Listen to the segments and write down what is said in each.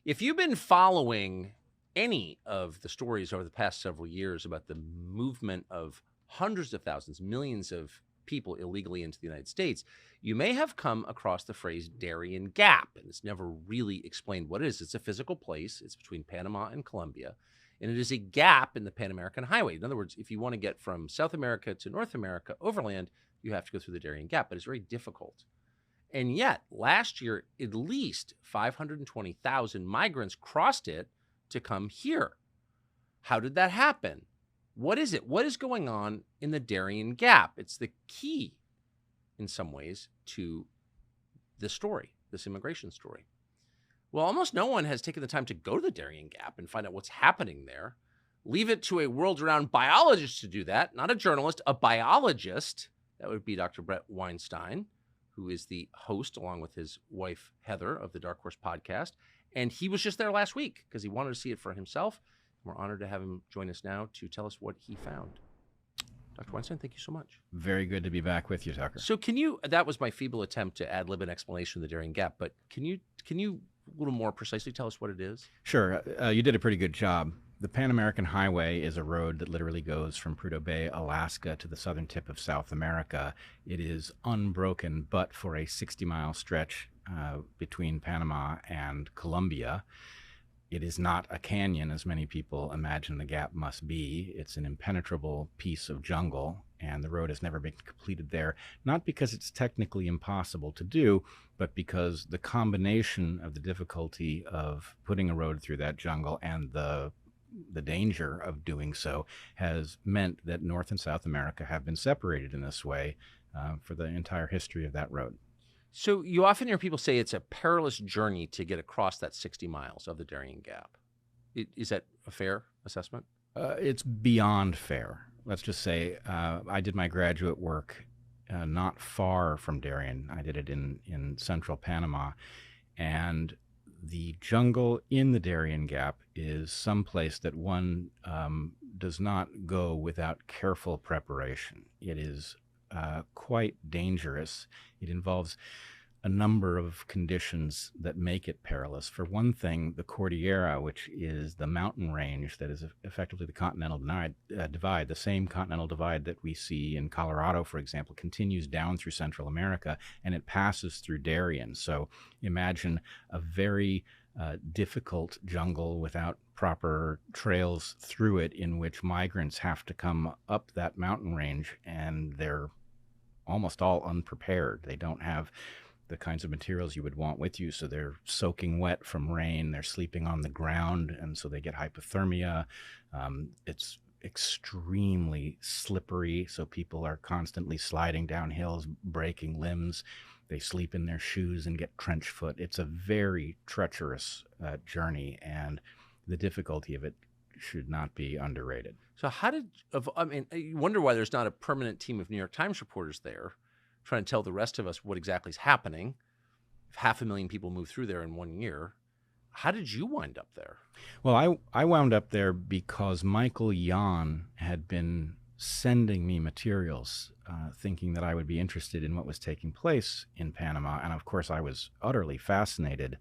If you've been following any of the stories over the past several years about the movement of hundreds of thousands, millions of people illegally into the United States, you may have come across the phrase Darien Gap. And it's never really explained what it is. It's a physical place, it's between Panama and Colombia. And it is a gap in the Pan American Highway. In other words, if you want to get from South America to North America overland, you have to go through the Darien Gap, but it's very difficult. And yet, last year, at least 520,000 migrants crossed it to come here. How did that happen? What is it? What is going on in the Darien Gap? It's the key, in some ways, to this story, this immigration story. Well, almost no one has taken the time to go to the Darien Gap and find out what's happening there. Leave it to a world-renowned biologist to do that, not a journalist, a biologist. That would be Dr. Bret Weinstein, who is the host, along with his wife, Heather, of the Dark Horse podcast. And he was just there last week because he wanted to see it for himself. We're honored to have him join us now to tell us what he found. Dr. Weinstein, thank you so much. Very good to be back with you, Tucker. So that was my feeble attempt to ad-lib an explanation of the Darien Gap, but can you a little more precisely tell us what it is? Sure. You did a pretty good job. The Pan American Highway is a road that literally goes from Prudhoe Bay, Alaska, to the southern tip of South America. It is unbroken but for a 60-mile stretch between Panama and Colombia. It is not a canyon, as many people imagine the gap must be. It's an impenetrable piece of jungle, and the road has never been completed there, not because it's technically impossible to do, but because the combination of the difficulty of putting a road through that jungle and the danger of doing so has meant that North and South America have been separated in this way for the entire history of that road. So you often hear people say it's a perilous journey to get across that 60 miles of the Darien Gap. Is that a fair assessment? It's beyond fair. Let's just say I did my graduate work not far from Darien. I did it in central Panama, and the jungle in the Darien Gap is someplace that one does not go without careful preparation. It is quite dangerous. It involves a number of conditions that make it perilous. For one thing, the Cordillera, which is the mountain range that is effectively the continental divide, the same continental divide that we see in Colorado, for example, continues down through Central America, and it passes through Darien. So imagine a very difficult jungle without proper trails through it, in which migrants have to come up that mountain range, and they're almost all unprepared. They don't have the kinds of materials you would want with you, so they're soaking wet from rain, they're sleeping on the ground, and so they get hypothermia. It's extremely slippery, so people are constantly sliding down hills, breaking limbs. They sleep in their shoes and get trench foot. It's a very treacherous journey, and the difficulty of it should not be underrated. So you wonder why there's not a permanent team of New York Times reporters there trying to tell the rest of us what exactly is happening. If 500,000 people move through there in 1 year, how did you wind up there? Well, I wound up there because Michael Yon had been sending me materials, thinking that I would be interested in what was taking place in Panama. And of course, I was utterly fascinated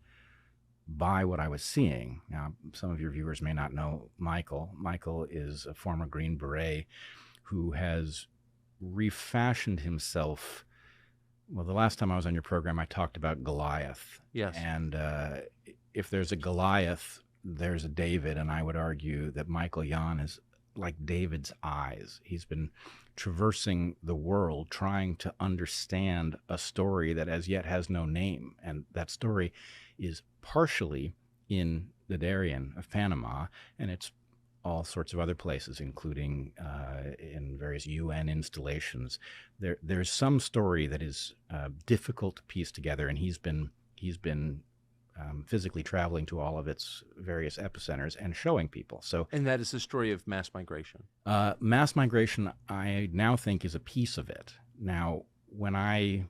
by what I was seeing. Now, some of your viewers may not know Michael. Michael is a former Green Beret who has refashioned himself. Well, the last time I was on your program, I talked about Goliath. Yes. And if there's a Goliath, there's a David, and I would argue that Michael Yon is like David's eyes. He's been traversing the world trying to understand a story that as yet has no name, and that story is partially in the Darien of Panama, and it's all sorts of other places, including in various UN installations. There's some story that is difficult to piece together, and he's been physically traveling to all of its various epicenters and showing people. And that is the story of mass migration. Mass migration, I now think, is a piece of it. Now, when I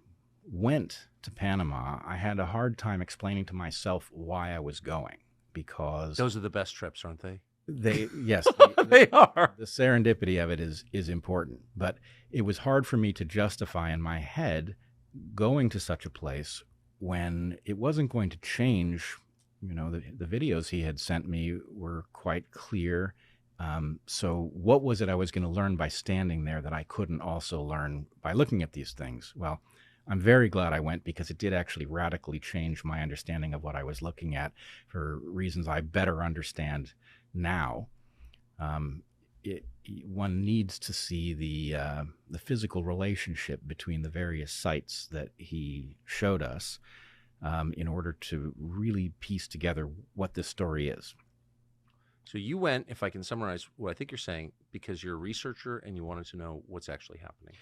went to Panama, I had a hard time explaining to myself why I was going, because those are the best trips, aren't they? Yes, they are. The serendipity of it is important, but it was hard for me to justify in my head going to such a place when it wasn't going to change the videos he had sent me were quite clear. So what was it I was going to learn by standing there that I couldn't also learn by looking at these things? Well, I'm very glad I went, because it did actually radically change my understanding of what I was looking at for reasons I better understand now. Um, One needs to see the physical relationship between the various sites that he showed us, in order to really piece together what this story is. So you went, if I can summarize what I think you're saying, because you're a researcher and you wanted to know what's actually happening.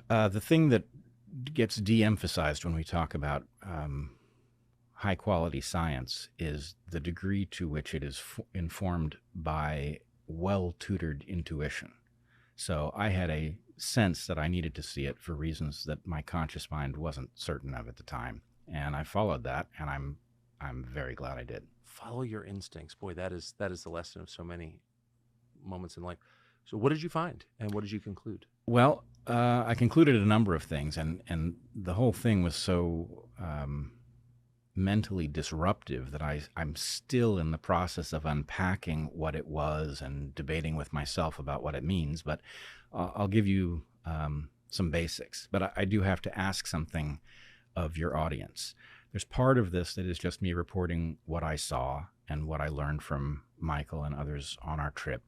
The thing that gets de-emphasized when we talk about high quality science is the degree to which it is informed by well-tutored intuition. So I had a sense that I needed to see it for reasons that my conscious mind wasn't certain of at the time, and I followed that, and I'm very glad I did. Follow your instincts. Boy, that is the lesson of so many moments in life. So what did you find, and what did you conclude? Well, I concluded a number of things, and the whole thing was so mentally disruptive that I'm still in the process of unpacking what it was and debating with myself about what it means. But I'll give you some basics. But I do have to ask something of your audience. There's part of this that is just me reporting what I saw and what I learned from Michael and others on our trip.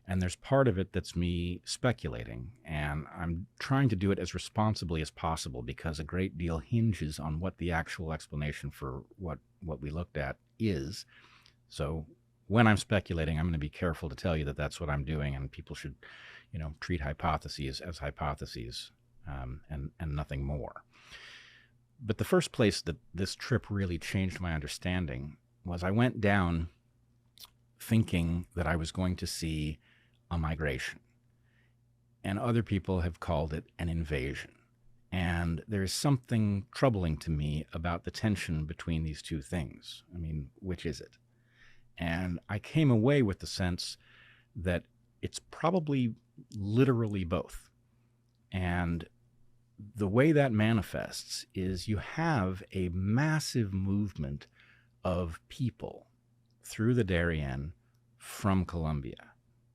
And there's part of it that's me speculating, and I'm trying to do it as responsibly as possible, because a great deal hinges on what the actual explanation for what we looked at is. So when I'm speculating, I'm going to be careful to tell you that that's what I'm doing, and people should, treat hypotheses as hypotheses, and nothing more. But the first place that this trip really changed my understanding was I went down thinking that I was going to see a migration, and other people have called it an invasion. And there's something troubling to me about the tension between these two things. I mean, which is it? And I came away with the sense that it's probably literally both. And the way that manifests is you have a massive movement of people through the Darien from Colombia.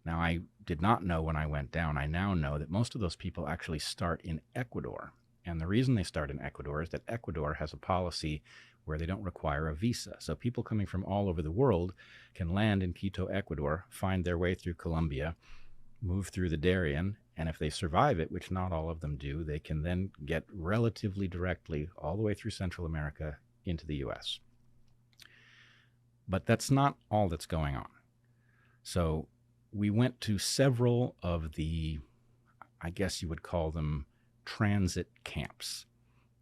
Now, I did not know when I went down. I now know that most of those people actually start in Ecuador. And the reason they start in Ecuador is that Ecuador has a policy where they don't require a visa. So people coming from all over the world can land in Quito, Ecuador, find their way through Colombia, move through the Darien, and if they survive it, which not all of them do, they can then get relatively directly all the way through Central America into the U.S. But that's not all that's going on. So we went to several of the, I guess you would call them, transit camps.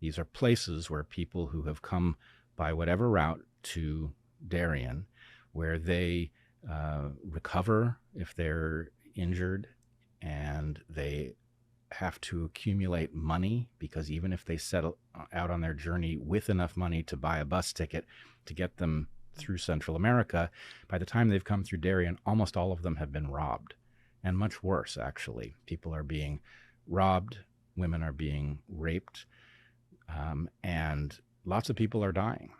These are places where people who have come by whatever route to Darien, where they recover if they're injured, and they have to accumulate money, because even if they set out on their journey with enough money to buy a bus ticket to get them through Central America, by the time they've come through Darien, almost all of them have been robbed. And much worse, actually. People are being robbed, women are being raped, and lots of people are dying.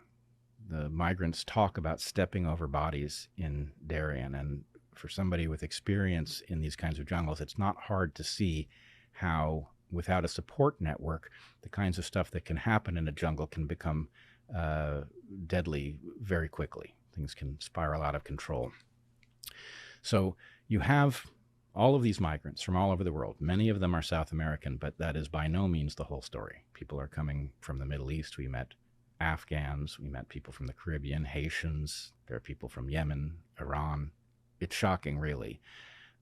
The migrants talk about stepping over bodies in Darien, and for somebody with experience in these kinds of jungles, it's not hard to see how, without a support network, the kinds of stuff that can happen in a jungle can become deadly very quickly. Things can spiral out of control. So you have all of these migrants from all over the world. Many of them are South American, but that is by no means the whole story. People are coming from the Middle East. We met Afghans. We met people from the Caribbean, Haitians. There are people from Yemen, Iran. It's shocking, really.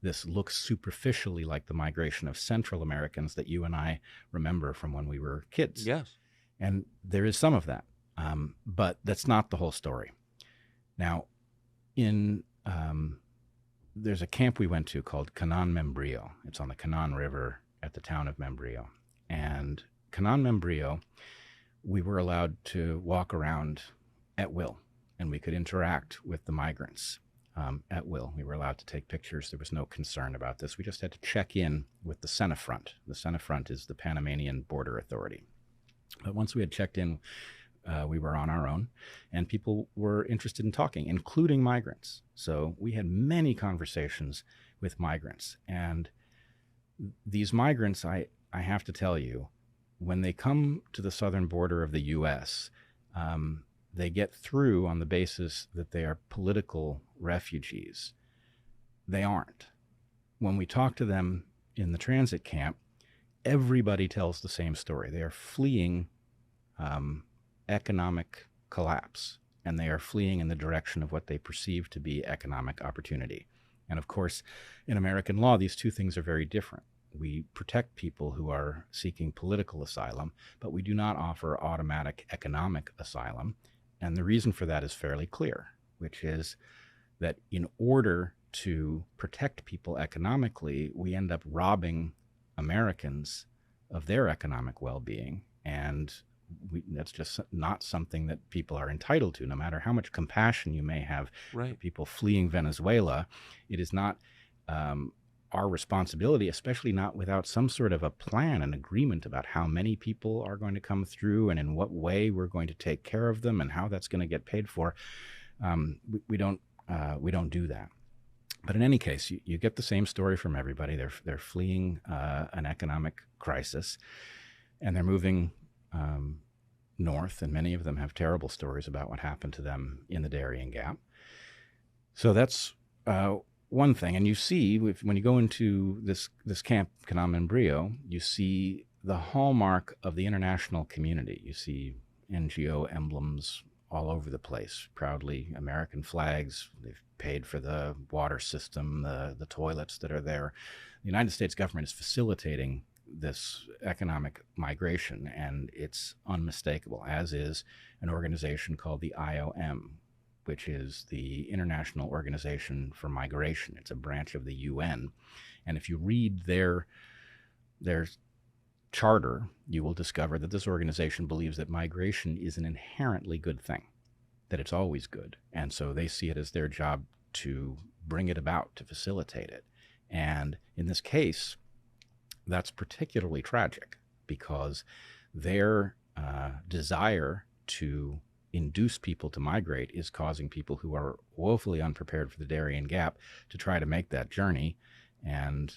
This looks superficially like the migration of Central Americans that you and I remember from when we were kids. Yes. And there is some of that. But that's not the whole story. Now, there's a camp we went to called Canan Membrillo. It's on the Canan River at the town of Membrillo. And Canan Membrillo, we were allowed to walk around at will, and we could interact with the migrants at will. We were allowed to take pictures. There was no concern about this. We just had to check in with the Senafront. The Senafront is the Panamanian Border Authority. But once we had checked in We were on our own, and people were interested in talking, including migrants. So we had many conversations with migrants. And these migrants, I have to tell you, when they come to the southern border of the U.S., they get through on the basis that they are political refugees. They aren't. When we talk to them in the transit camp, everybody tells the same story. They are fleeing economic collapse, and they are fleeing in the direction of what they perceive to be economic opportunity. And of course, in American law, these two things are very different. We protect people who are seeking political asylum, but we do not offer automatic economic asylum. And the reason for that is fairly clear, which is that in order to protect people economically, we end up robbing Americans of their economic well-being. And that's just not something that people are entitled to, no matter how much compassion you may have for people fleeing Venezuela. It is not our responsibility, especially not without some sort of a plan, an agreement about how many people are going to come through and in what way we're going to take care of them and how that's going to get paid for. We don't do that. But in any case, you get the same story from everybody. They're fleeing an economic crisis, and they're moving north, and many of them have terrible stories about what happened to them in the Darien Gap. So that's one thing. And you see, when you go into this camp, Canam and Brio, you see the hallmark of the international community. You see NGO emblems all over the place, proudly American flags. They've paid for the water system, the toilets that are there. The United States government is facilitating this economic migration, and it's unmistakable, as is an organization called the IOM, which is the International Organization for Migration. It's a branch of the UN. And if you read their charter, you will discover that this organization believes that migration is an inherently good thing, that it's always good. And so they see it as their job to bring it about, to facilitate it. And in this case, that's particularly tragic because their desire to induce people to migrate is causing people who are woefully unprepared for the Darien Gap to try to make that journey. And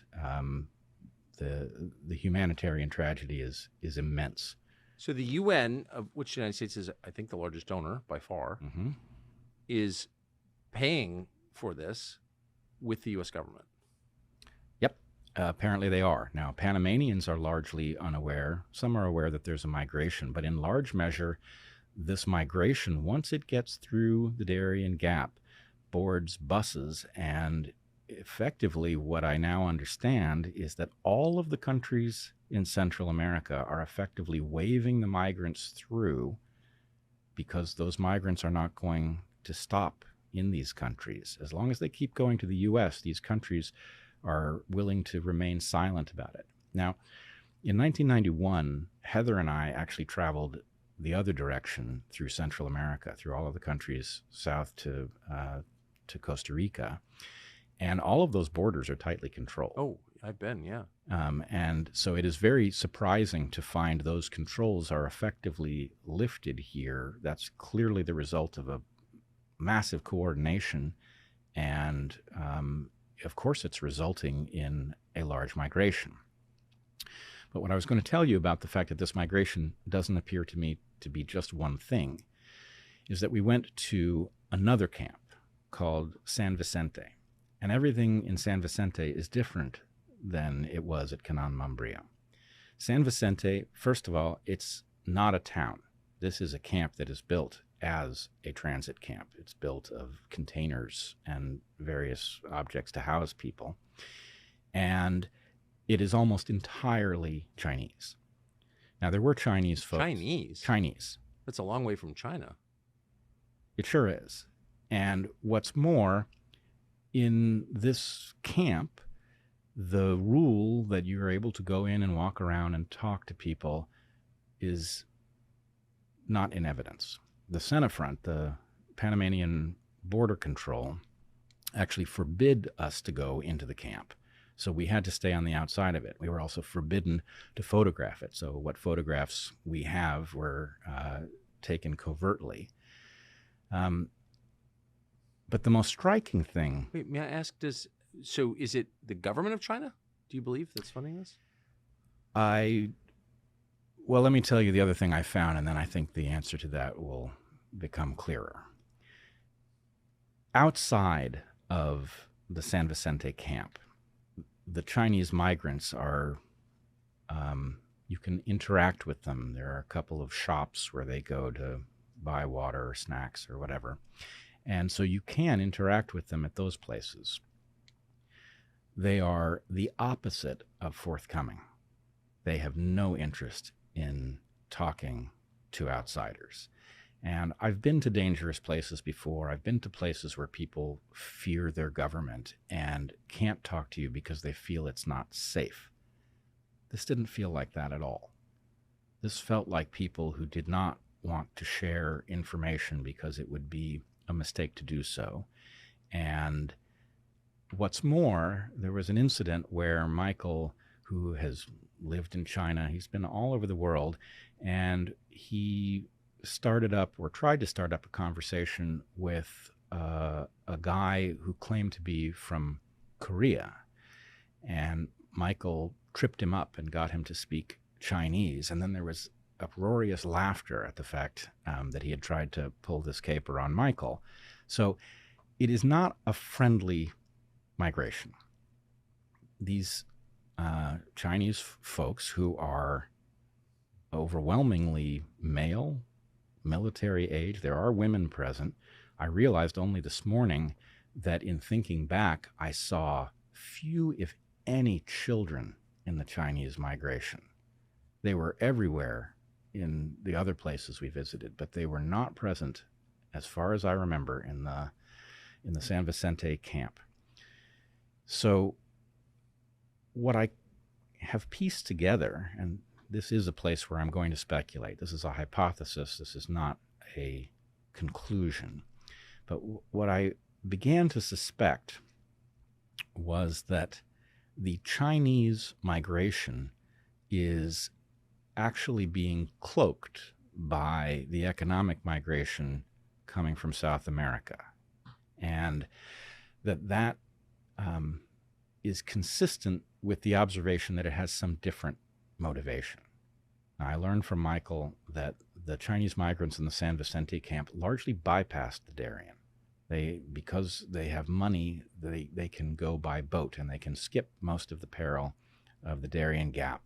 the humanitarian tragedy is immense. So the UN, of which the United States is, I think, the largest donor by far, is paying for this with the U.S. government. Yep. Apparently they are. Now, Panamanians are largely unaware. Some are aware that there's a migration, but in large measure, this migration, once it gets through the Darien Gap, boards buses, and effectively what I now understand is that all of the countries in Central America are effectively waving the migrants through because those migrants are not going to stop in these countries. As long as they keep going to the U.S., these countries are willing to remain silent about it. Now, in 1991, Heather and I actually traveled the other direction through Central America, through all of the countries south to Costa Rica. And all of those borders are tightly controlled. Oh, I've been, yeah. And so it is very surprising to find those controls are effectively lifted here. That's clearly the result of a massive coordination. And of course, it's resulting in a large migration. But what I was going to tell you about the fact that this migration doesn't appear to me to be just one thing is that we went to another camp called San Vicente. And everything in San Vicente is different than it was at Canam Mambrio. San Vicente, first of all, it's not a town. This is a camp that is built as a transit camp. It's built of containers and various objects to house people. And it is almost entirely Chinese. Now, there were Chinese folks. Chinese. That's a long way from China. It sure is. And what's more, in this camp, the rule that you're able to go in and walk around and talk to people is not in evidence. The Senafront, the Panamanian Border Control, actually forbid us to go into the camp. So we had to stay on the outside of it. We were also forbidden to photograph it. So what photographs we have were taken covertly. But the most striking thing... Wait, may I ask, so is it the government of China, do you believe, that's funding this? Well, let me tell you the other thing I found, and then I think the answer to that will become clearer. Outside of the San Vicente camp, the Chinese migrants are, you can interact with them. There are a couple of shops where they go to buy water or snacks or whatever. And so you can interact with them at those places. They are the opposite of forthcoming. They have no interest in talking to outsiders. And I've been to dangerous places before. I've been to places where people fear their government and can't talk to you because they feel it's not safe. This didn't feel like that at all. This felt like people who did not want to share information because it would be a mistake to do so. And what's more, there was an incident where Michael, who has lived in China, he's been all over the world, and he started up or tried to start up a conversation with a guy who claimed to be from Korea. And Michael tripped him up and got him to speak Chinese. And then there was uproarious laughter at the fact that he had tried to pull this caper on Michael. So it is not a friendly migration. These Chinese folks who are overwhelmingly male, military age, there are women present. I realized only this morning that in thinking back, I saw few, if any, children in the Chinese migration. They were everywhere in the other places we visited, but they were not present, as far as I remember, in the San Vicente camp. So what I have pieced together, and this is a place where I'm going to speculate. This is a hypothesis. This is not a conclusion. But what I began to suspect was that the Chinese migration is actually being cloaked by the economic migration coming from South America. And that is consistent with the observation that it has some different motivation. Now, I learned from Michael that the Chinese migrants in the San Vicente camp largely bypassed the Darien. Because they have money, they can go by boat and they can skip most of the peril of the Darien Gap.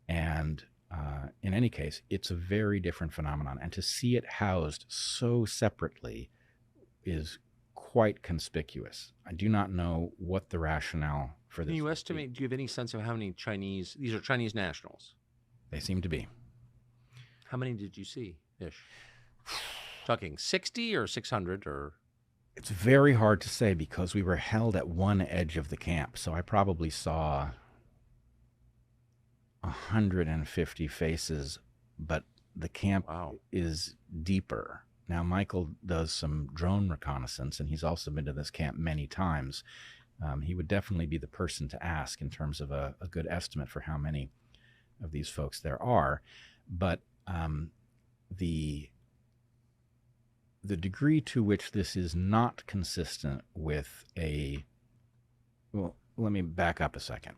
And in any case, it's a very different phenomenon. And to see it housed so separately is quite conspicuous. I do not know what the rationale for this. Can you estimate, do you have any sense of how many Chinese, these are Chinese nationals? They seem to be. How many did you see, Ish? Talking 60 or 600 or? It's very hard to say because we were held at one edge of the camp. So I probably saw 150 faces, but the camp is deeper. Now, Michael does some drone reconnaissance, and he's also been to this camp many times. He would definitely be the person to ask in terms of a good estimate for how many of these folks there are. But the degree to which this is not consistent with well, let me back up a second.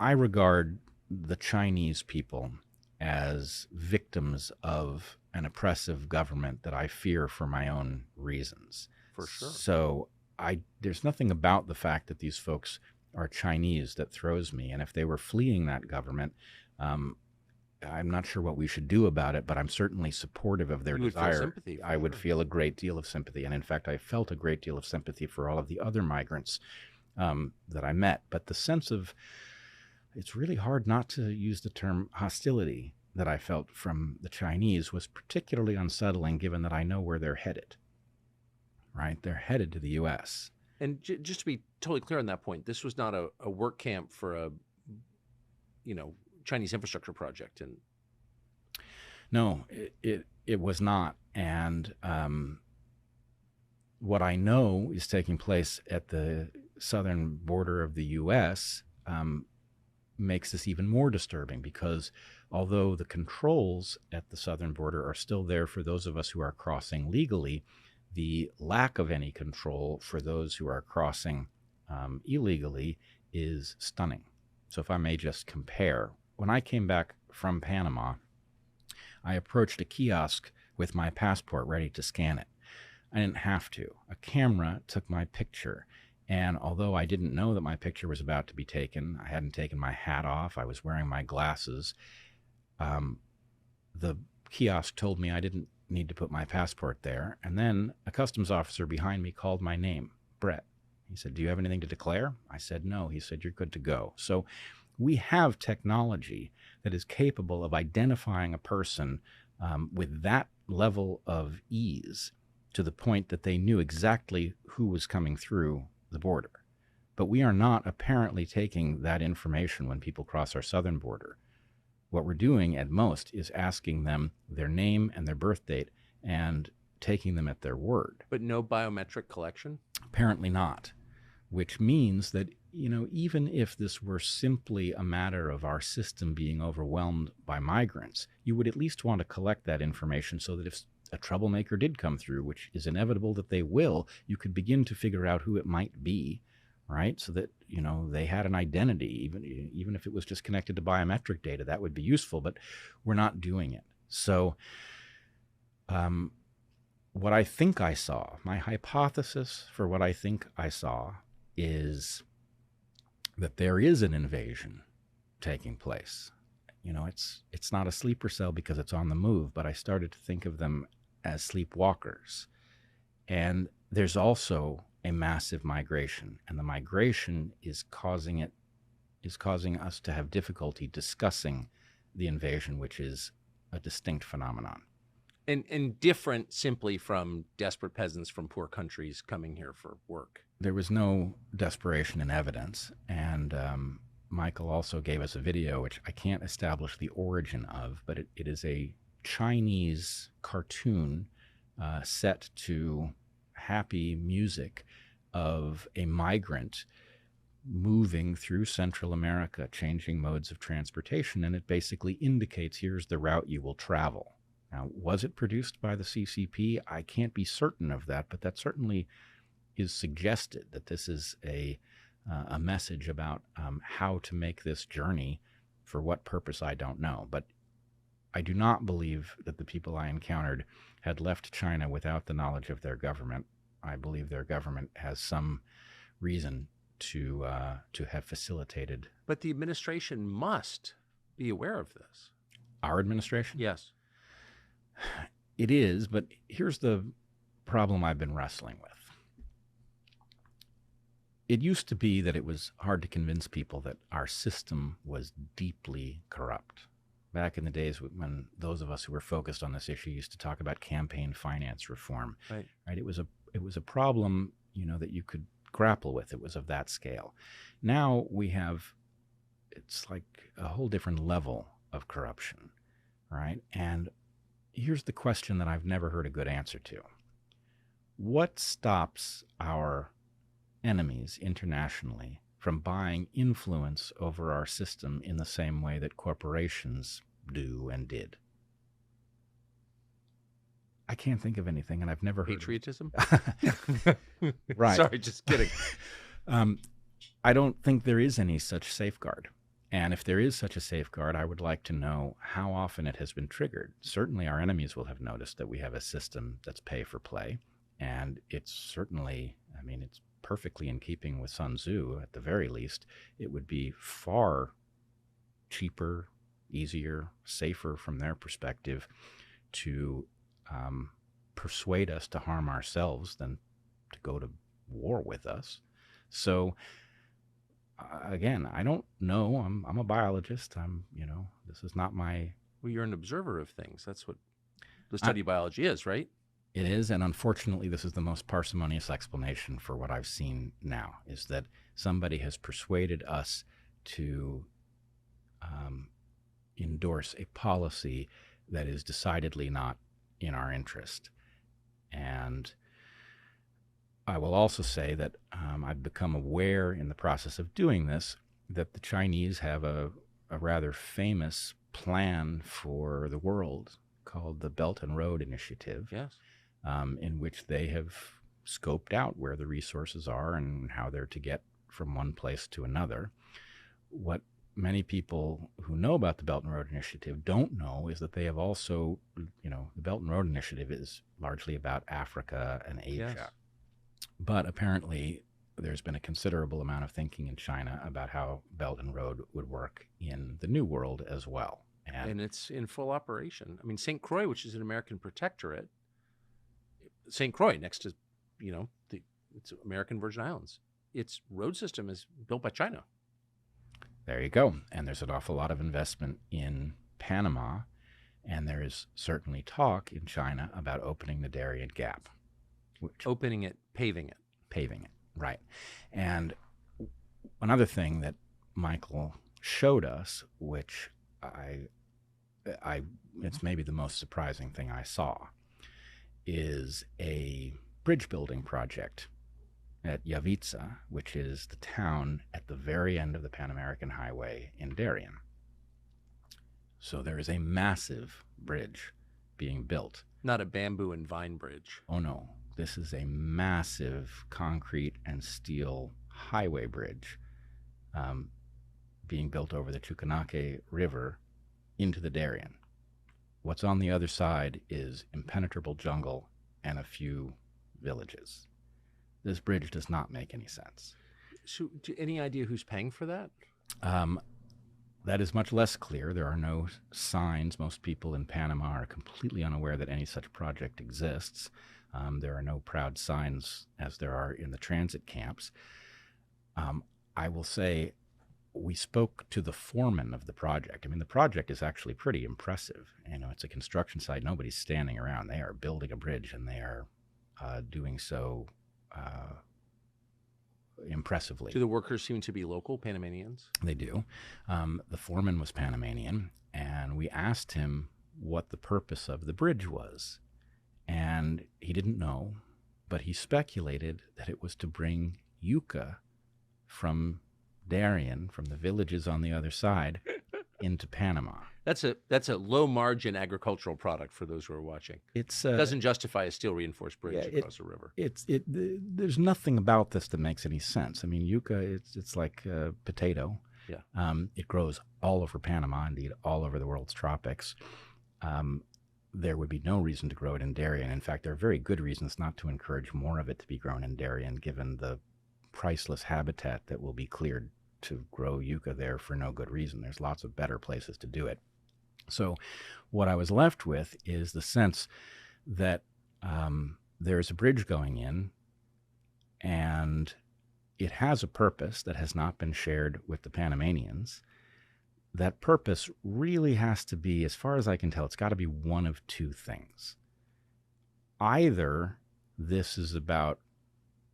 I regard the Chinese people as victims of an oppressive government that I fear for my own reasons. For sure. So there's nothing about the fact that these folks are Chinese that throws me. And if they were fleeing that government, I'm not sure what we should do about it, but I'm certainly supportive of their desire. Feel sympathy I would feel a great deal of sympathy. And in fact, I felt a great deal of sympathy for all of the other migrants that I met. But the sense of, it's really hard not to use the term hostility that I felt from the Chinese was particularly unsettling given that I know where they're headed, right? They're headed to the U.S. And just to be totally clear on that point, this was not a work camp for a, Chinese infrastructure project. And no, it was not. And what I know is taking place at the southern border of the U.S., makes this even more disturbing, because although the controls at the southern border are still there for those of us who are crossing legally, the lack of any control for those who are crossing illegally is stunning. So if I may just compare, when I came back from Panama, I approached a kiosk with my passport ready to scan it. I didn't have to. A camera took my picture. And although I didn't know that my picture was about to be taken, I hadn't taken my hat off, I was wearing my glasses, the kiosk told me I didn't need to put my passport there. And then a customs officer behind me called my name, Bret. He said, "Do you have anything to declare?" I said, "No." He said, "You're good to go." So we have technology that is capable of identifying a person with that level of ease, to the point that they knew exactly who was coming through the border. But we are not apparently taking that information when people cross our southern border. What we're doing at most is asking them their name and their birth date and taking them at their word. But no biometric collection? Apparently not, which means that, even if this were simply a matter of our system being overwhelmed by migrants, you would at least want to collect that information so that if a troublemaker did come through, which is inevitable that they will, you could begin to figure out who it might be, right? So that, they had an identity, even if it was just connected to biometric data, that would be useful, but we're not doing it. So what I think I saw, my hypothesis for what I think I saw, is that there is an invasion taking place. It's not a sleeper cell because it's on the move, but I started to think of them as sleepwalkers. And there's also a massive migration, and the migration is causing us to have difficulty discussing the invasion, which is a distinct phenomenon. And different simply from desperate peasants from poor countries coming here for work. There was no desperation in evidence, and Michael also gave us a video, which I can't establish the origin of, but it is a Chinese cartoon set to happy music of a migrant moving through Central America, changing modes of transportation, and it basically indicates, here's the route you will travel. Now, was it produced by the CCP? I can't be certain of that, but that certainly is suggested, that this is a message about how to make this journey. For what purpose, I don't know. But I do not believe that the people I encountered had left China without the knowledge of their government. I believe their government has some reason to have facilitated. But the administration must be aware of this. Our administration? Yes. It is, but here's the problem I've been wrestling with. It used to be that it was hard to convince people that our system was deeply corrupt. Back in the days when those of us who were focused on this issue used to talk about campaign finance reform. Right. It was a problem, that you could grapple with. It was of that scale. Now it's like a whole different level of corruption, right? And here's the question that I've never heard a good answer to. What stops our enemies internationally from buying influence over our system in the same way that corporations do and did? I can't think of anything, and I've never heard patriotism. Right. Sorry, just kidding. I don't think there is any such safeguard. And if there is such a safeguard, I would like to know how often it has been triggered. Certainly our enemies will have noticed that we have a system that's pay for play. And it's certainly, it's perfectly in keeping with Sun Tzu. At the very least, it would be far cheaper, easier, safer from their perspective to persuade us to harm ourselves than to go to war with us. So again, I don't know. I'm a biologist. This is not my... Well, you're an observer of things. That's what the study of biology is, right? It is, and unfortunately, this is the most parsimonious explanation for what I've seen now, is that somebody has persuaded us to endorse a policy that is decidedly not in our interest. And I will also say that I've become aware in the process of doing this that the Chinese have a rather famous plan for the world called the Belt and Road Initiative, Yes. in which they have scoped out where the resources are and how they're to get from one place to another. What many people who know about the Belt and Road Initiative don't know is that they have also, the Belt and Road Initiative is largely about Africa and Asia. Yes. But apparently there's been a considerable amount of thinking in China about how Belt and Road would work in the New World as well. And it's in full operation. I mean, St. Croix, which is an American protectorate, St. Croix next to, it's American Virgin Islands. Its road system is built by China. There you go. And there's an awful lot of investment in Panama, and there is certainly talk in China about opening the Darien Gap. Opening it, paving it. Paving it, right. And another thing that Michael showed us, which it's maybe the most surprising thing I saw, is a bridge building project at Yavitsa, which is the town at the very end of the Pan American Highway in Darien. So there is a massive bridge being built. Not a bamboo and vine bridge. Oh no, this is a massive concrete and steel highway bridge being built over the Chuquenake River into the Darien. What's on the other side is impenetrable jungle and a few villages. This bridge does not make any sense. So, any idea who's paying for that? That is much less clear. There are no signs. Most people in Panama are completely unaware that any such project exists. There are no proud signs as there are in the transit camps. I will say we spoke to the foreman of the project. I mean, the project is actually pretty impressive. It's a construction site. Nobody's standing around. They are building a bridge, and they are doing so impressively. Do the workers seem to be local Panamanians? They do. The foreman was Panamanian, and we asked him what the purpose of the bridge was. And he didn't know, but he speculated that it was to bring yucca from Darien, from the villages on the other side, into Panama. That's a low margin agricultural product for those who are watching. It doesn't justify a steel reinforced bridge across a river. There's nothing about this that makes any sense. I mean, yucca, it's like a potato. Yeah. It grows all over Panama, indeed all over the world's tropics. There would be no reason to grow it in Darien. In fact, there are very good reasons not to encourage more of it to be grown in Darien, given the priceless habitat that will be cleared to grow yucca there for no good reason. There's lots of better places to do it. So what I was left with is the sense that there's a bridge going in, and it has a purpose that has not been shared with the Panamanians. That purpose really has to be, as far as I can tell, it's got to be one of two things. Either this is about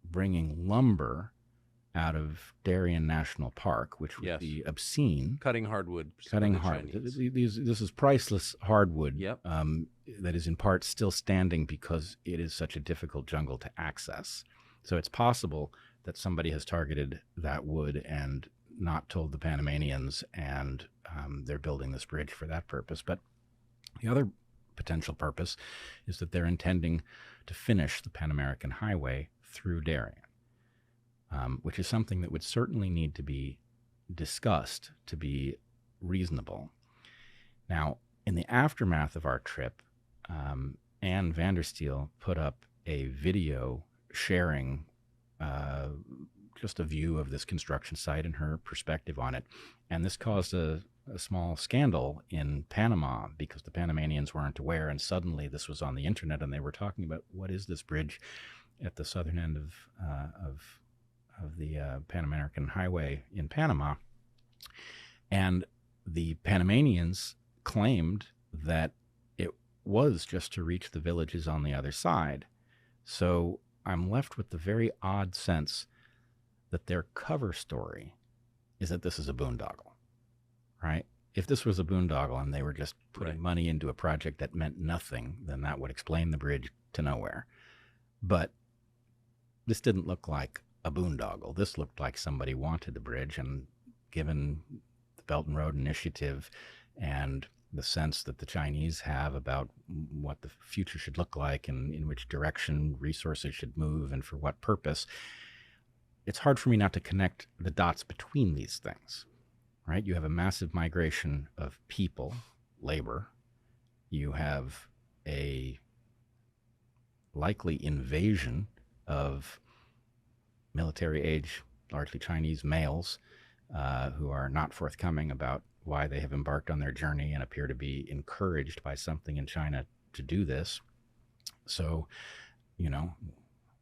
bringing lumber out of Darien National Park, which would be obscene. Cutting hardwood. This is priceless hardwood. Yep. That is in part still standing because it is such a difficult jungle to access. So it's possible that somebody has targeted that wood and not told the Panamanians, and they're building this bridge for that purpose. But the other potential purpose is that they're intending to finish the Pan American Highway through Darien, which is something that would certainly need to be discussed to be reasonable. Now, in the aftermath of our trip, Ann Vandersteel put up a video sharing just a view of this construction site and her perspective on it. And this caused a small scandal in Panama because the Panamanians weren't aware, and suddenly this was on the internet, and they were talking about what is this bridge at the southern end of the Pan American Highway in Panama. And the Panamanians claimed that it was just to reach the villages on the other side. So I'm left with the very odd sense that their cover story is that this is a boondoggle, right? If this was a boondoggle and they were just putting money into a project that meant nothing, then that would explain the bridge to nowhere. But this didn't look like a boondoggle. This looked like somebody wanted the bridge, and given the Belt and Road Initiative and the sense that the Chinese have about what the future should look like and in which direction resources should move and for what purpose, it's hard for me not to connect the dots between these things, right? You have a massive migration of people, labor. You have a likely invasion of military age, largely Chinese males who are not forthcoming about why they have embarked on their journey and appear to be encouraged by something in China to do this. So,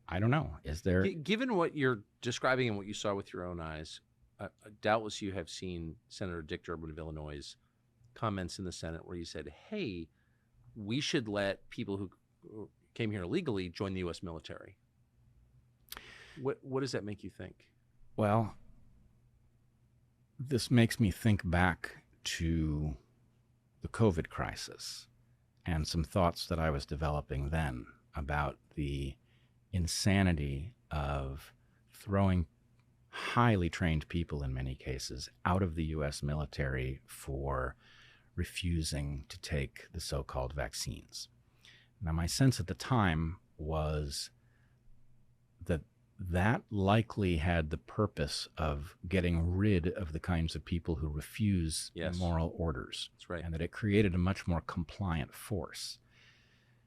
I don't know. Is there... Given what you're describing and what you saw with your own eyes, doubtless you have seen Senator Dick Durbin of Illinois' comments in the Senate where he said, hey, we should let people who came here illegally join the U.S. military. What does that make you think? Well, this makes me think back to the COVID crisis and some thoughts that I was developing then about the insanity of throwing highly trained people, in many cases, out of the U.S. military for refusing to take the so-called vaccines. Now, my sense at the time was that likely had the purpose of getting rid of the kinds of people who refuse moral orders. That's right. And that it created a much more compliant force.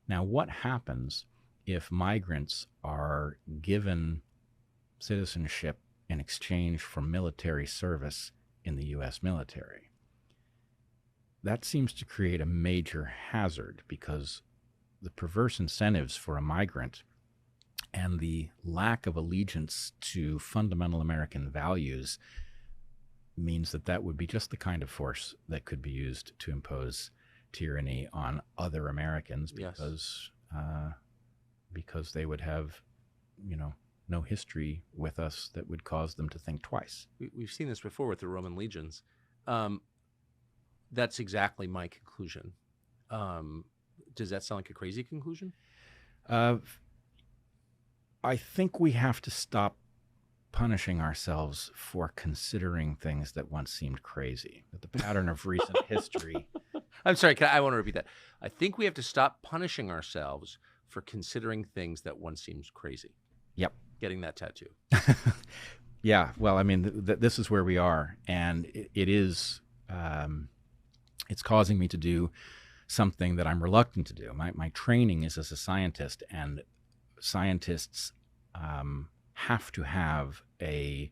Now, what happens if migrants are given citizenship in exchange for military service in the U.S. military? That seems to create a major hazard because the perverse incentives for a migrant and the lack of allegiance to fundamental American values means that would be just the kind of force that could be used to impose tyranny on other Americans because they would have, no history with us that would cause them to think twice. We've seen this before with the Roman legions. That's exactly my conclusion. Does that sound like a crazy conclusion? I think we have to stop punishing ourselves for considering things that once seemed crazy. That the pattern of recent history... I'm sorry, I want to repeat that. I think we have to stop punishing ourselves for considering things that once seemed crazy. Yep. Getting that tattoo. Yeah, well, I mean, this is where we are, and it is... it's causing me to do something that I'm reluctant to do. My training is as a scientist, and scientists have to have a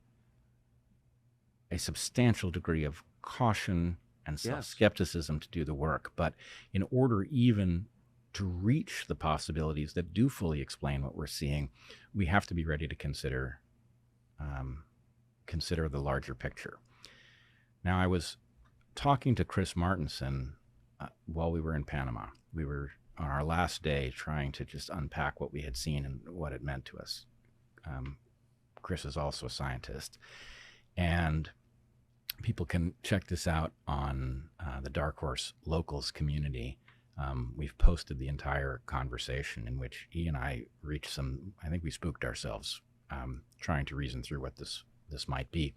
substantial degree of caution and self-skepticism to do the work. But in order even to reach the possibilities that do fully explain what we're seeing, we have to be ready to consider the larger picture. Now, I was talking to Chris Martenson while we were in Panama. We were on our last day trying to just unpack what we had seen and what it meant to us. Chris is also a scientist. And people can check this out on the Dark Horse Locals community. We've posted the entire conversation in which he and I reached some, I think we spooked ourselves, trying to reason through what this might be.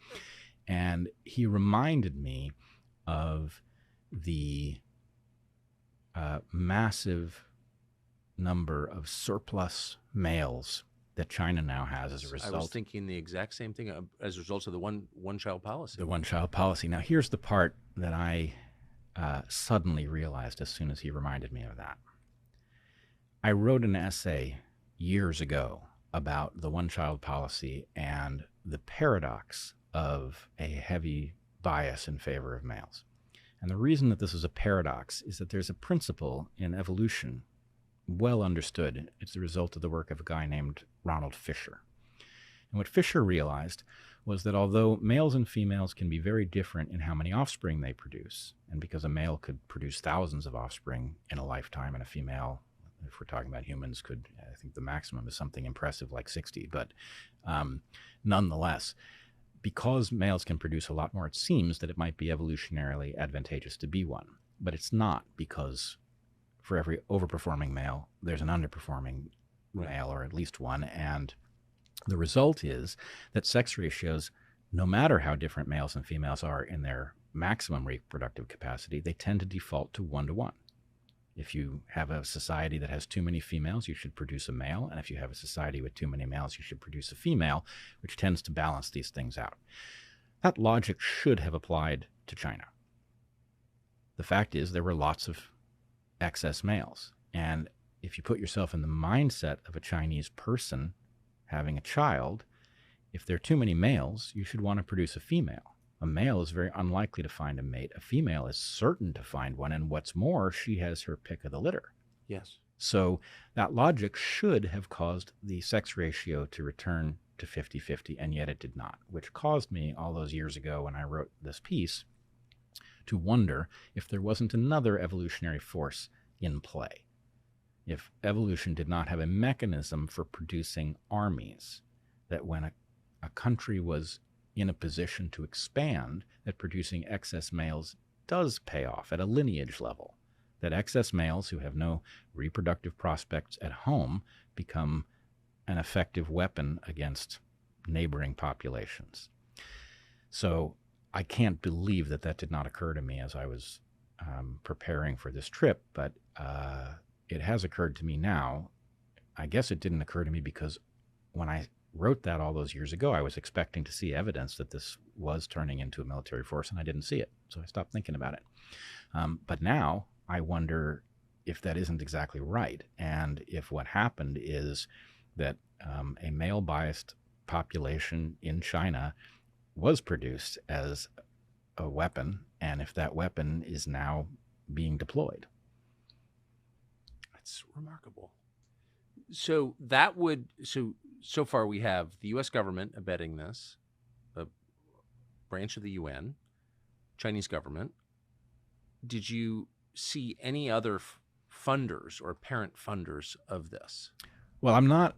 And he reminded me of the massive number of surplus males that China now has as a result. I was thinking the exact same thing as a result of the one-child policy. The one-child policy. Now, here's the part that I suddenly realized as soon as he reminded me of that. I wrote an essay years ago about the one-child policy and the paradox of a heavy bias in favor of males. And the reason that this is a paradox is that there's a principle in evolution well understood. It's the result of the work of a guy named Ronald Fisher. And what Fisher realized was that although males and females can be very different in how many offspring they produce, and because a male could produce thousands of offspring in a lifetime, and a female, if we're talking about humans, could, I think the maximum is something impressive like 60, but nonetheless, because males can produce a lot more, it seems that it might be evolutionarily advantageous to be one. But it's not, because for every overperforming male, there's an underperforming male, or at least one. And the result is that sex ratios no matter how different males and females are in their maximum reproductive capacity, they tend to default to 1-to-1. If you have a society that has too many females, you should produce a male. And if you have a society with too many males, you should produce a female, which tends to balance these things out. That logic should have applied to China. The fact is, there were lots of excess males. And if you put yourself in the mindset of a Chinese person having a child, if there are too many males, you should want to produce a female. A male is very unlikely to find a mate. A female is certain to find one. And what's more, she has her pick of the litter. Yes. So that logic should have caused the sex ratio to return to 50-50, and yet it did not, which caused me all those years ago when I wrote this piece to wonder if there wasn't another evolutionary force in play. If evolution did not have a mechanism for producing armies, that when a country was in a position to expand, that producing excess males does pay off at a lineage level, that excess males who have no reproductive prospects at home become an effective weapon against neighboring populations. So I can't believe that that did not occur to me as I was preparing for this trip, but it has occurred to me now. I guess it didn't occur to me because when I wrote that all those years ago, I was expecting to see evidence that this was turning into a military force, and I didn't see it. So I stopped thinking about it. But now I wonder if that isn't exactly right, and if what happened is that a male-biased population in China was produced as a weapon, and if that weapon is now being deployed. That's remarkable. So that would, so far we have the U.S. government abetting this, a branch of the UN, Chinese government. Did you see any other funders or apparent funders of this? Well, I'm not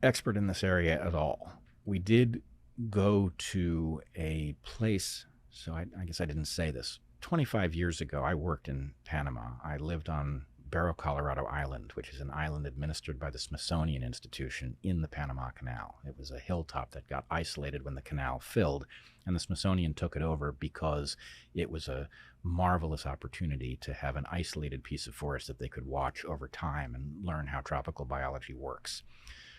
expert in this area at all. We did go to a place, so I guess I didn't say this. 25 years ago, I worked in Panama. I lived on Barrow, Colorado Island, which is an island administered by the Smithsonian Institution in the Panama Canal. It was a hilltop that got isolated when the canal filled, and the Smithsonian took it over because it was a marvelous opportunity to have an isolated piece of forest that they could watch over time and learn how tropical biology works.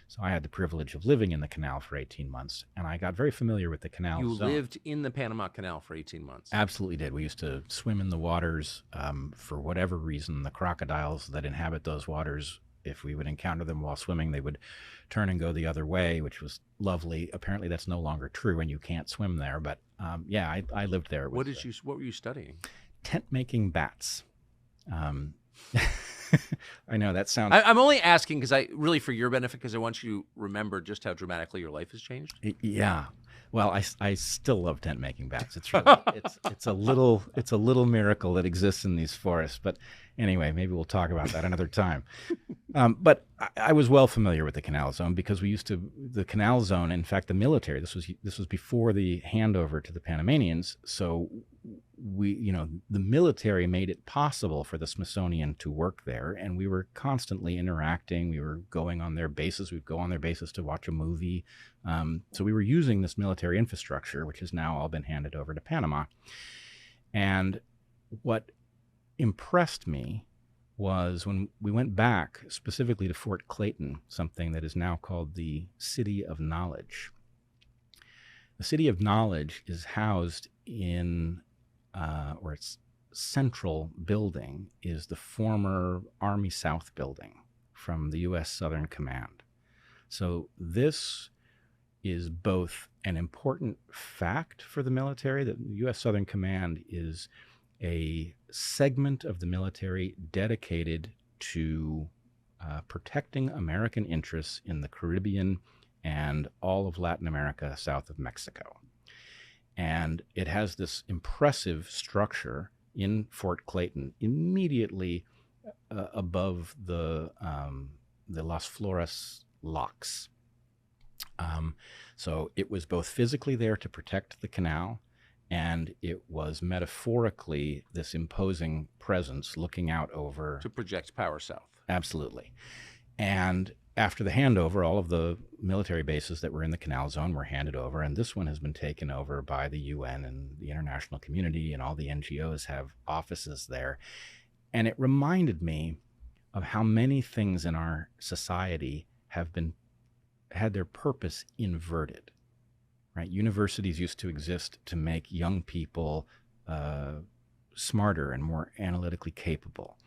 So I had the privilege of living in the canal for 18 months, and I got very familiar with the canal zone. You lived in the Panama Canal for 18 months? Absolutely did. We used to swim in the waters for whatever reason. The crocodiles that inhabit those waters, if we would encounter them while swimming, they would turn and go the other way, which was lovely. Apparently that's no longer true and you can't swim there, but yeah, I lived there. What were you studying? Tent-making bats. I know that sounds... I'm only asking because really for your benefit, because I want you to remember just how dramatically your life has changed. Yeah. Well, I still love tent-making bats. It's really, it's a little miracle that exists in these forests. But anyway, maybe we'll talk about that another time. But I was well familiar with the canal zone because the canal zone, in fact, the military, this was before the handover to the Panamanians. So the military made it possible for the Smithsonian to work there, and we were constantly interacting. We were going on their bases. We'd go on their bases to watch a movie. So we were using this military infrastructure, which has now all been handed over to Panama. And what impressed me was when we went back specifically to Fort Clayton, something that is now called the City of Knowledge. The City of Knowledge is housed in, or its central building is the former Army South building from the U.S. Southern Command. So this is both an important fact for the military, that the U.S. Southern Command is a segment of the military dedicated to protecting American interests in the Caribbean and all of Latin America south of Mexico. And it has this impressive structure in Fort Clayton, immediately above the Las Flores locks. So it was both physically there to protect the canal, and it was metaphorically this imposing presence looking out over... To project power south. Absolutely. And after the handover, all of the military bases that were in the Canal Zone were handed over, and this one has been taken over by the UN and the international community, and all the NGOs have offices there. And it reminded me of how many things in our society had their purpose inverted. Right? Universities used to exist to make young people smarter and more analytically capable.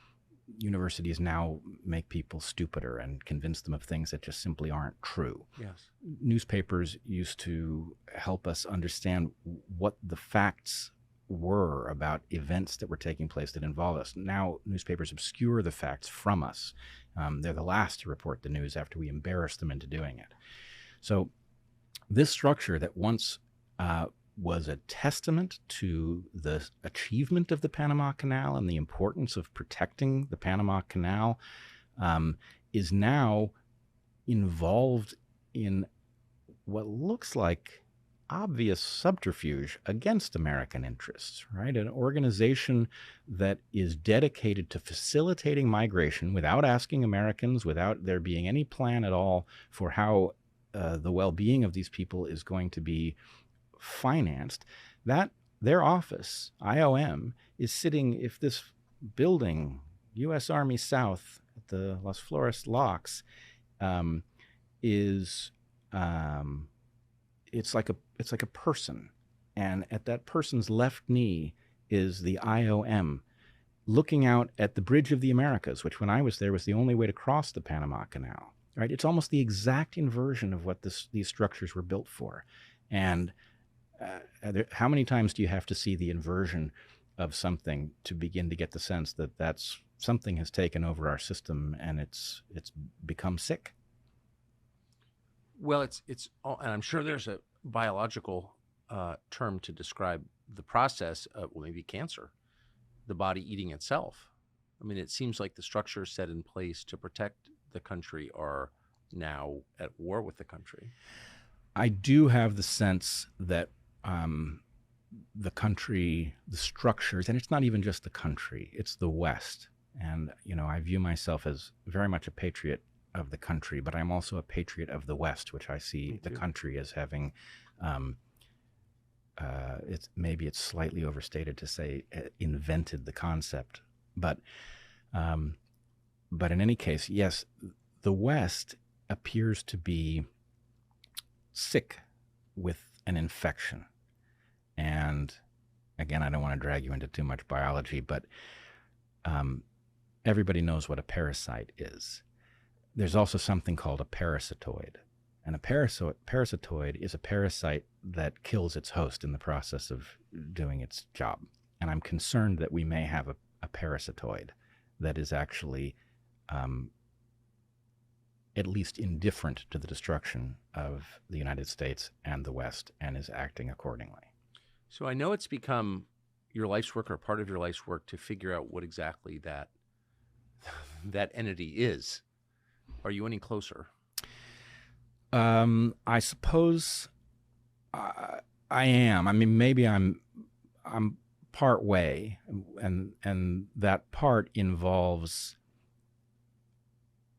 Universities now make people stupider and convince them of things that just simply aren't true. Yes. Newspapers used to help us understand what the facts were about events that were taking place that involve us. Now newspapers obscure the facts from us. They're the last to report the news after we embarrass them into doing it. So this structure that once was a testament to the achievement of the Panama Canal and the importance of protecting the Panama Canal is now involved in what looks like obvious subterfuge against American interests, right? An organization that is dedicated to facilitating migration without asking Americans, without there being any plan at all for how the well-being of these people is going to be financed. That their office, IOM, is sitting, if this building, U.S. Army South at the Las Flores Locks, is it's like a person, and at that person's left knee is the IOM looking out at the Bridge of the Americas, which when I was there was the only way to cross the Panama Canal. Right? It's almost the exact inversion of what these structures were built for. And how many times do you have to see the inversion of something to begin to get the sense that that's something has taken over our system and it's become sick? Well, it's all, and I'm sure there's a biological term to describe the process of, well, maybe cancer, the body eating itself. I mean, it seems like the structures set in place to protect the country are now at war with the country. I do have the sense that the country, the structures, and it's not even just the country, it's the West. And, I view myself as very much a patriot of the country, but I'm also a patriot of the West, which I see the country as having, it's slightly overstated to say invented the concept, but in any case, yes, the West appears to be sick with an infection. And again, I don't want to drag you into too much biology, but everybody knows what a parasite is. There's also something called a parasitoid. And a parasitoid is a parasite that kills its host in the process of doing its job. And I'm concerned that we may have a parasitoid that is actually at least indifferent to the destruction of the United States and the West and is acting accordingly. So I know it's become your life's work or part of your life's work to figure out what exactly that entity is. Are you any closer? I suppose I am. I mean, maybe I'm part way, and that part involves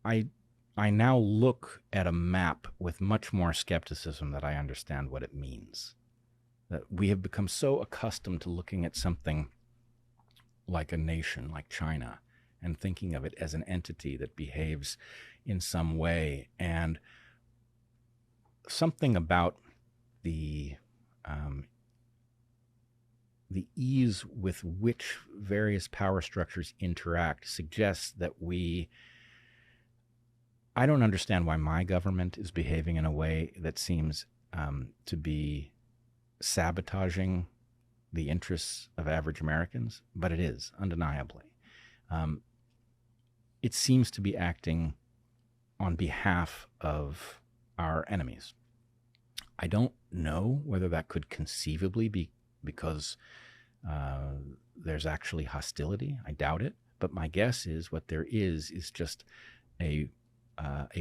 I now look at a map with much more skepticism that I understand what it means. That we have become so accustomed to looking at something like a nation, like China, and thinking of it as an entity that behaves in some way. And something about the ease with which various power structures interact suggests that I don't understand why my government is behaving in a way that seems to be sabotaging the interests of average Americans, but it is, undeniably. It seems to be acting on behalf of our enemies. I don't know whether that could conceivably be because there's actually hostility. I doubt it. But my guess is what there is just a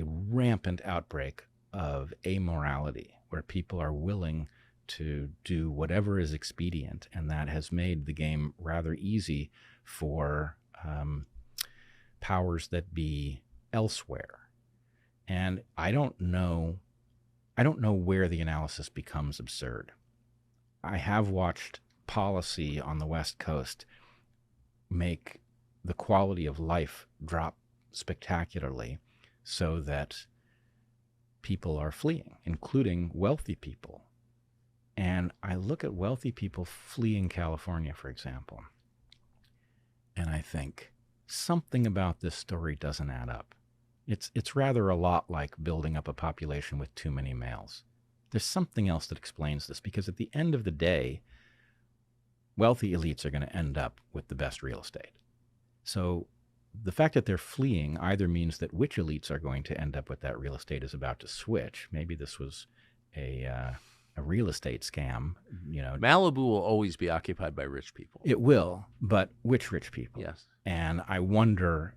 rampant outbreak of amorality where people are willing to do whatever is expedient, and that has made the game rather easy for powers that be elsewhere. And I don't know I don't know where the analysis becomes absurd. I have watched policy on the West Coast make the quality of life drop spectacularly so that people are fleeing, including wealthy people. And I look at wealthy people fleeing California, for example, and I think something about this story doesn't add up. It's rather a lot like building up a population with too many males. There's something else that explains this, because at the end of the day, wealthy elites are going to end up with the best real estate. So the fact that they're fleeing either means that which elites are going to end up with that real estate is about to switch. Maybe this was a real estate scam. Malibu will always be occupied by rich people. It will, but which rich people? Yes. And I wonder,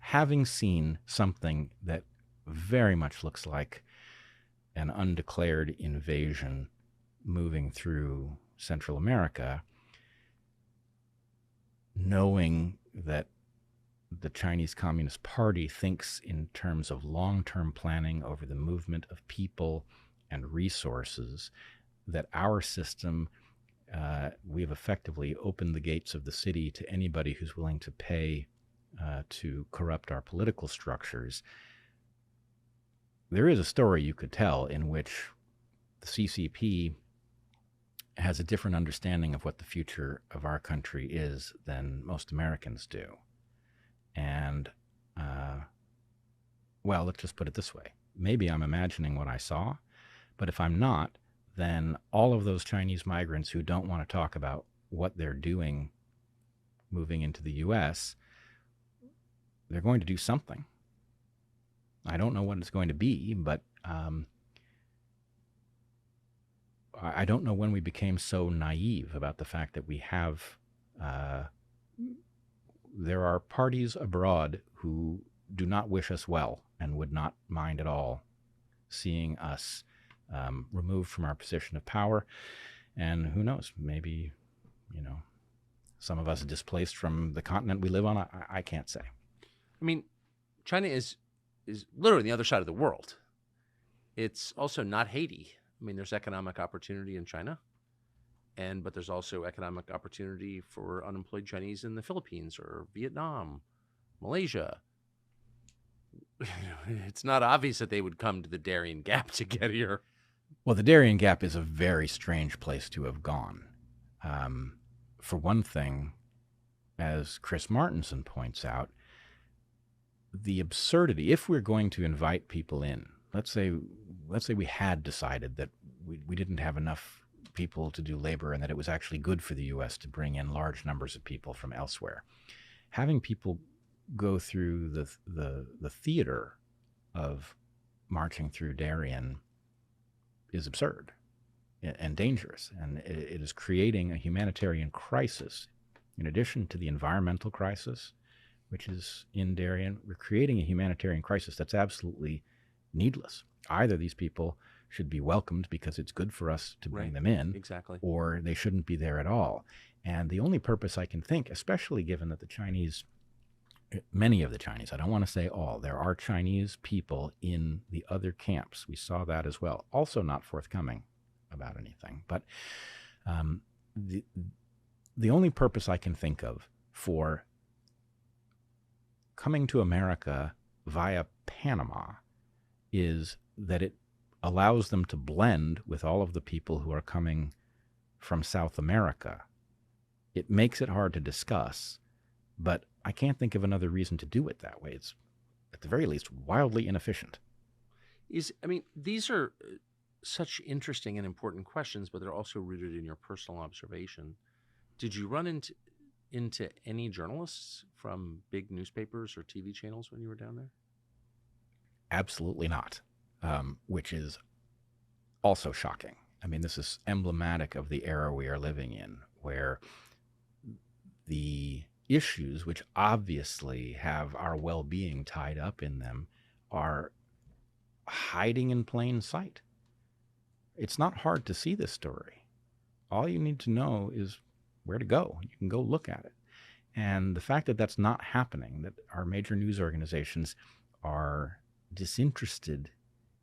having seen something that very much looks like an undeclared invasion moving through Central America, knowing that the Chinese Communist Party thinks in terms of long-term planning over the movement of people and resources, that our system, we've effectively opened the gates of the city to anybody who's willing to pay to corrupt our political structures. There is a story you could tell in which the CCP has a different understanding of what the future of our country is than most Americans do. And, well, let's just put it this way. Maybe I'm imagining what I saw, but if I'm not, then all of those Chinese migrants who don't want to talk about what they're doing moving into the U.S., they're going to do something. I don't know what it's going to be, but I don't know when we became so naive about the fact that we have, there are parties abroad who do not wish us well and would not mind at all seeing us removed from our position of power. And who knows, maybe, some of us displaced from the continent we live on. I can't say. I mean, China is literally the other side of the world. It's also not Haiti. I mean, there's economic opportunity in China, but there's also economic opportunity for unemployed Chinese in the Philippines or Vietnam, Malaysia. It's not obvious that they would come to the Darien Gap to get here. Well, the Darien Gap is a very strange place to have gone. For one thing, as Chris Martenson points out, the absurdity, if we're going to invite people in, let's say we had decided that we didn't have enough people to do labor and that it was actually good for the U.S. to bring in large numbers of people from elsewhere. Having people go through the theater of marching through Darien is absurd and dangerous, and it is creating a humanitarian crisis. In addition to the environmental crisis, which is in Darien, we're creating a humanitarian crisis that's absolutely needless. Either these people should be welcomed because it's good for us to bring them in, exactly, or they shouldn't be there at all. And the only purpose I can think, especially given that the Chinese, many of the Chinese, I don't want to say all, there are Chinese people in the other camps. We saw that as well. Also not forthcoming about anything. But the only purpose I can think of for coming to America via Panama is that it allows them to blend with all of the people who are coming from South America. It makes it hard to discuss, but I can't think of another reason to do it that way. It's, at the very least, wildly inefficient. These are such interesting and important questions, but they're also rooted in your personal observation. Did you run into any journalists from big newspapers or TV channels when you were down there? Absolutely not, which is also shocking. I mean, this is emblematic of the era we are living in, where the issues which obviously have our well-being tied up in them are hiding in plain sight. It's not hard to see this story. All you need to know is where to go. You can go look at it. And the fact that that's not happening, that our major news organizations are disinterested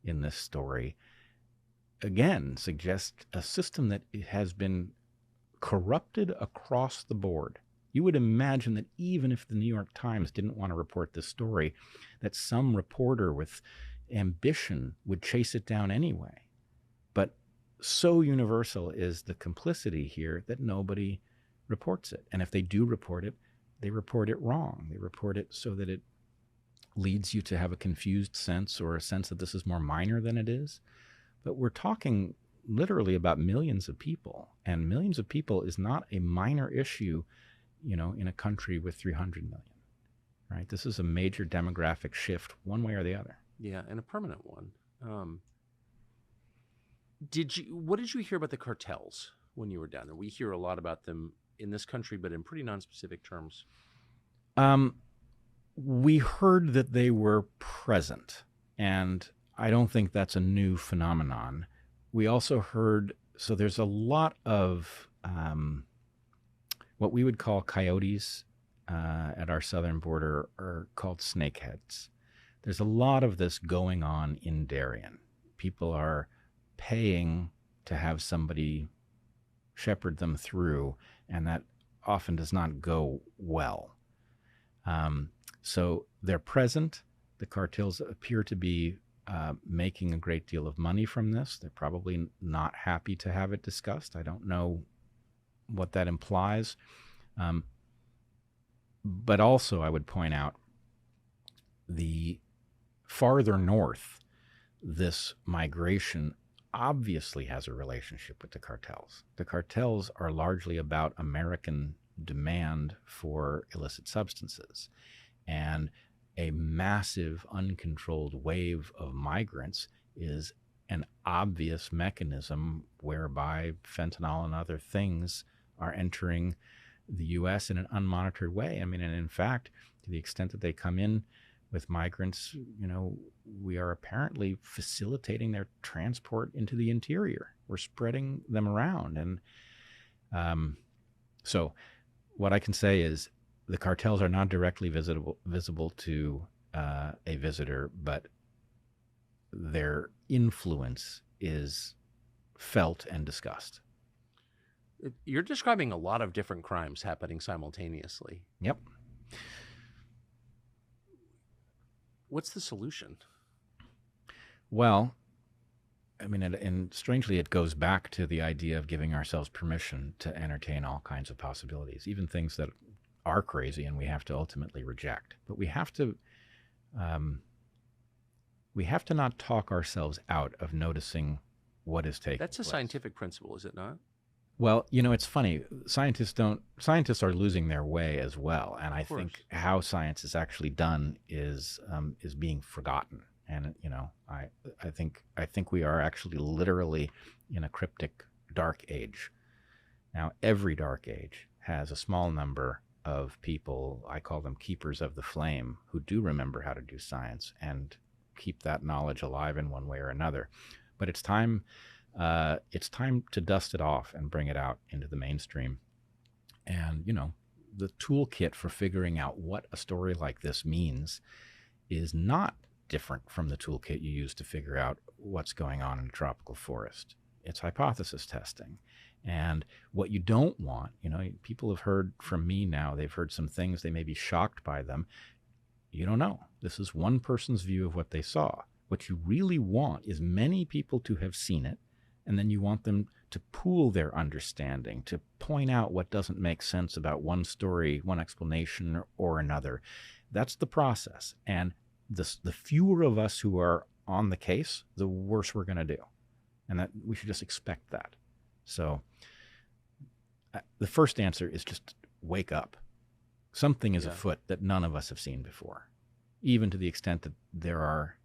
in this story, again, suggest a system that has been corrupted across the board. You would imagine that even if the New York Times didn't want to report this story, that some reporter with ambition would chase it down anyway. But so universal is the complicity here that nobody reports it. And if they do report it, they report it wrong. They report it so that it leads you to have a confused sense, or a sense that this is more minor than it is. But we're talking literally about millions of people, and millions of people is not a minor issue, in a country with 300 million, right? This is a major demographic shift one way or the other. Yeah, and a permanent one. What did you hear about the cartels when you were down there? We hear a lot about them in this country, but in pretty nonspecific terms. We heard that they were present, and I don't think that's a new phenomenon. We also heard, so there's a lot of what we would call coyotes at our southern border are called snakeheads. There's a lot of this going on in Darien. People are paying to have somebody shepherd them through, and that often does not go well. So they're present. The cartels appear to be making a great deal of money from this. They're probably not happy to have it discussed. I don't know what that implies. But also, I would point out, the farther north, this migration obviously has a relationship with the cartels. The cartels are largely about American demand for illicit substances. And a massive, uncontrolled wave of migrants is an obvious mechanism whereby fentanyl and other things are entering the U.S. in an unmonitored way. I mean, and in fact, to the extent that they come in with migrants, we are apparently facilitating their transport into the interior. We're spreading them around. And so what I can say is the cartels are not directly visible to a visitor, but their influence is felt and discussed. You're describing a lot of different crimes happening simultaneously. Yep. What's the solution? Well, I mean, and strangely, it goes back to the idea of giving ourselves permission to entertain all kinds of possibilities, even things that are crazy and we have to ultimately reject. But we have to not talk ourselves out of noticing what is taking place. That's a scientific principle, is it not? Well, it's funny. Scientists are losing their way as well, and I think how science is actually done is being forgotten. And I think we are actually literally in a cryptic dark age. Now, every dark age has a small number of people, I call them keepers of the flame, who do remember how to do science and keep that knowledge alive in one way or another. But it's time to dust it off and bring it out into the mainstream. And, the toolkit for figuring out what a story like this means is not different from the toolkit you use to figure out what's going on in a tropical forest. It's hypothesis testing. And what you don't want, people have heard from me now, they've heard some things, they may be shocked by them. You don't know. This is one person's view of what they saw. What you really want is many people to have seen it, and then you want them to pool their understanding, to point out what doesn't make sense about one story, one explanation, or another. That's the process. And the fewer of us who are on the case, the worse we're going to do. And that we should just expect that. So the first answer is just wake up. Something is afoot that none of us have seen before, even to the extent that there are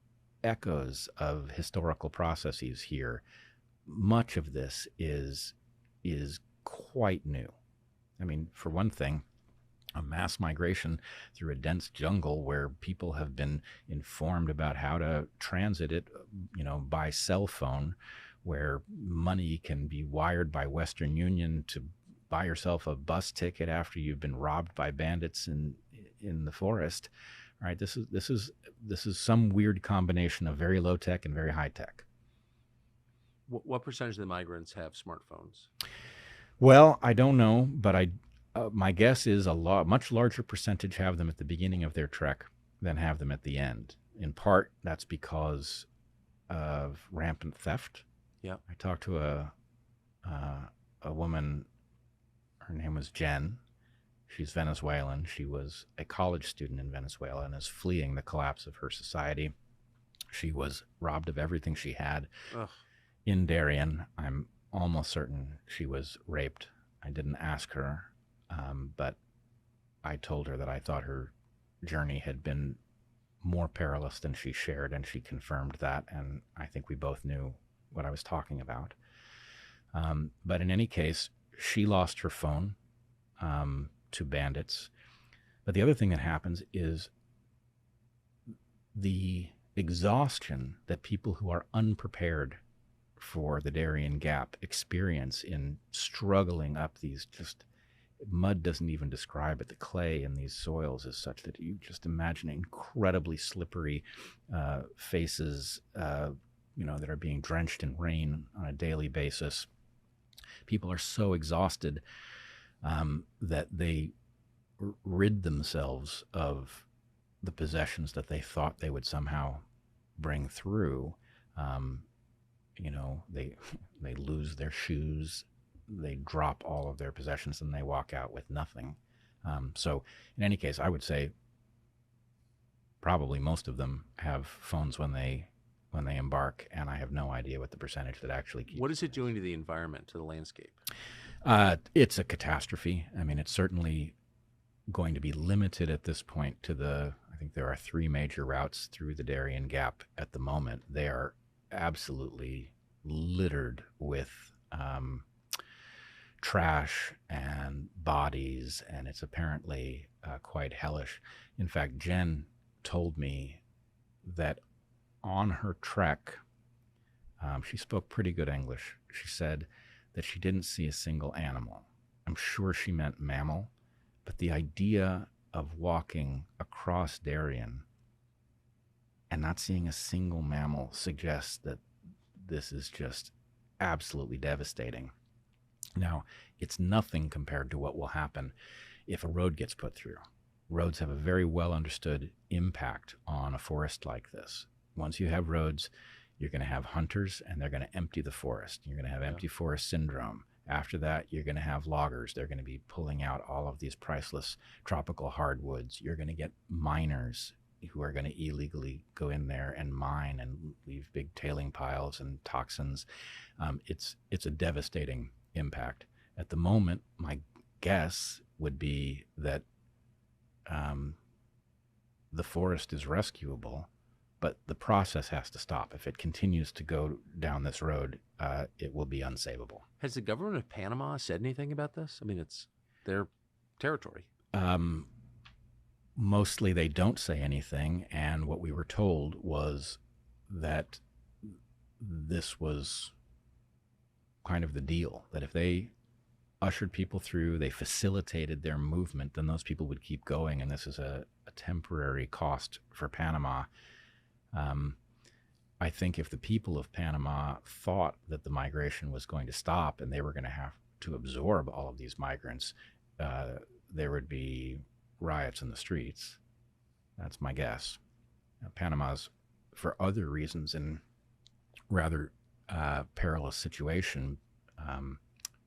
echoes of historical processes here. Much of this is quite new. I mean, for one thing, a mass migration through a dense jungle where people have been informed about how to transit it, by cell phone, where money can be wired by Western Union to buy yourself a bus ticket after you've been robbed by bandits in the forest, All right, this is some weird combination of very low tech and very high tech. What percentage of the migrants have smartphones? Well, I don't know, but my guess is much larger percentage have them at the beginning of their trek than have them at the end. In part, that's because of rampant theft. Yeah. I talked to a woman. Her name was Jen. She's Venezuelan. She was a college student in Venezuela and is fleeing the collapse of her society. She was robbed of everything she had. Ugh. In Darien. I'm almost certain she was raped. I didn't ask her, but I told her that I thought her journey had been more perilous than she shared, and she confirmed that, and I think we both knew what I was talking about. But in any case, she lost her phone to bandits. But the other thing that happens is the exhaustion that people who are unprepared for the Darien Gap experience in struggling up these, just mud doesn't even describe it. The clay in these soils is such that you just imagine incredibly slippery faces, that are being drenched in rain on a daily basis. People are so exhausted that they rid themselves of the possessions that they thought they would somehow bring through. They lose their shoes, they drop all of their possessions, and they walk out with nothing. So in any case, I would say probably most of them have phones when they embark, and I have no idea what the percentage that actually keep. What is it doing to the environment, to the landscape? It's a catastrophe. I mean, it's certainly going to be limited at this point to I think there are 3 major routes through the Darien Gap at the moment. They are absolutely littered with trash and bodies, and it's apparently quite hellish. In fact, Jen told me that on her trek, she spoke pretty good English. She said that she didn't see a single animal. I'm sure she meant mammal, but the idea of walking across Darien and not seeing a single mammal suggests that this is just absolutely devastating. Now, it's nothing compared to what will happen if a road gets put through. Roads have a very well understood impact on a forest like this. Once you have roads, you're going to have hunters, and they're going to empty the forest. You're going to have empty forest syndrome. After that, you're going to have loggers. They're going to be pulling out all of these priceless tropical hardwoods. You're going to get miners who are going to illegally go in there and mine and leave big tailing piles and toxins. It's a devastating impact. At the moment, my guess would be that the forest is rescuable, but the process has to stop. If it continues to go down this road, it will be unsavable. Has the government of Panama said anything about this? I mean, it's their territory. Mostly they don't say anything, and what we were told was that this was kind of the deal, that if they ushered people through, they facilitated their movement, then those people would keep going, and this is a temporary cost for Panama. I think if the people of Panama thought that the migration was going to stop and they were going to have to absorb all of these migrants, there would be riots in the streets. That's my guess. Panama's, for other reasons, in rather perilous situation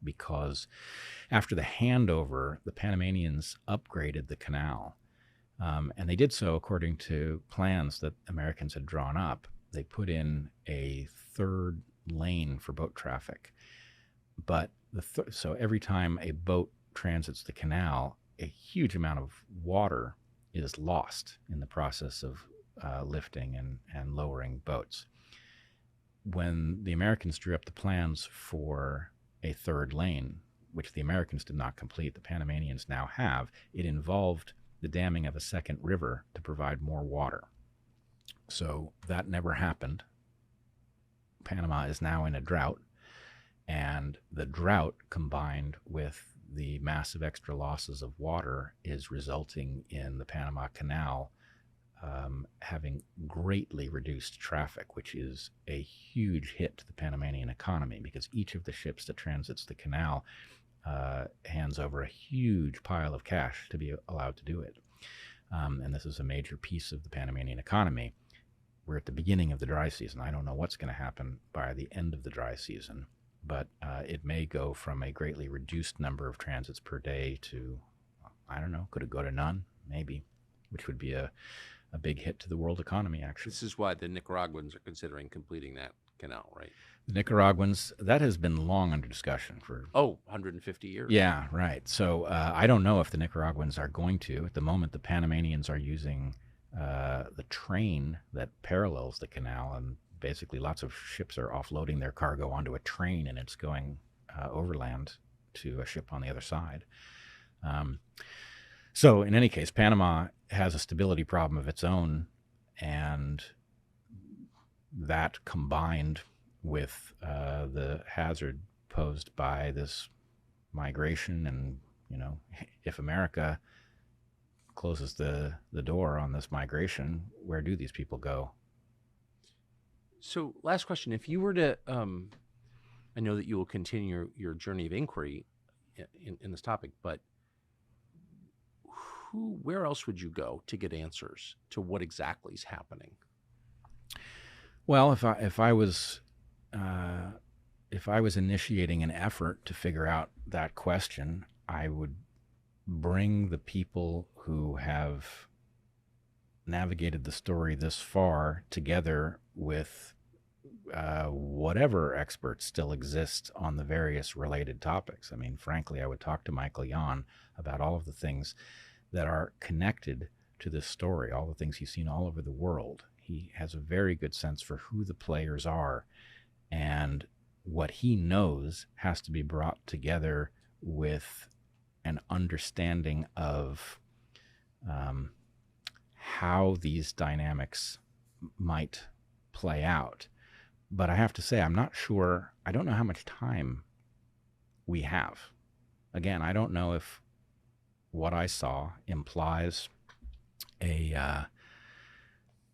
because after the handover, the Panamanians upgraded the canal. And they did so according to plans that Americans had drawn up. They put in a 3rd lane for boat traffic. But so every time a boat transits the canal, a huge amount of water is lost in the process of lifting and lowering boats. When the Americans drew up the plans for a 3rd lane, which the Americans did not complete, the Panamanians now have, it involved the damming of a 2nd river to provide more water. So that never happened. Panama is now in a drought, and the drought combined with the massive extra losses of water is resulting in the Panama Canal having greatly reduced traffic, which is a huge hit to the Panamanian economy because each of the ships that transits the canal hands over a huge pile of cash to be allowed to do it. And this is a major piece of the Panamanian economy. We're at the beginning of the dry season. I don't know what's going to happen by the end of the dry season, but it may go from a greatly reduced number of transits per day to, I don't know, could it go to none? Maybe, which would be a big hit to the world economy, actually. This is why the Nicaraguans are considering completing that canal, right? The Nicaraguans, that has been long under discussion for... 150 years. Yeah, right. So I don't know if the Nicaraguans are going to. At the moment, the Panamanians are using the train that parallels the canal, and basically lots of ships are offloading their cargo onto a train, and it's going overland to a ship on the other side. So in any case, Panama has a stability problem of its own, and that combined with the hazard posed by this migration, and if America closes the door on this migration, where do these people go? So last question, if you were to I know that you will continue your journey of inquiry in this topic, but where else would you go to get answers to what exactly is happening? Well, if I was initiating an effort to figure out that question, I would bring the people who have navigated the story this far together with whatever experts still exist on the various related topics. I mean, frankly, I would talk to Michael Yon about all of the things that are connected to this story, all the things he's seen all over the world. He has a very good sense for who the players are, and what he knows has to be brought together with an understanding of how these dynamics might play out. But I have to say, I'm not sure, I don't know how much time we have. Again, I don't know if what I saw implies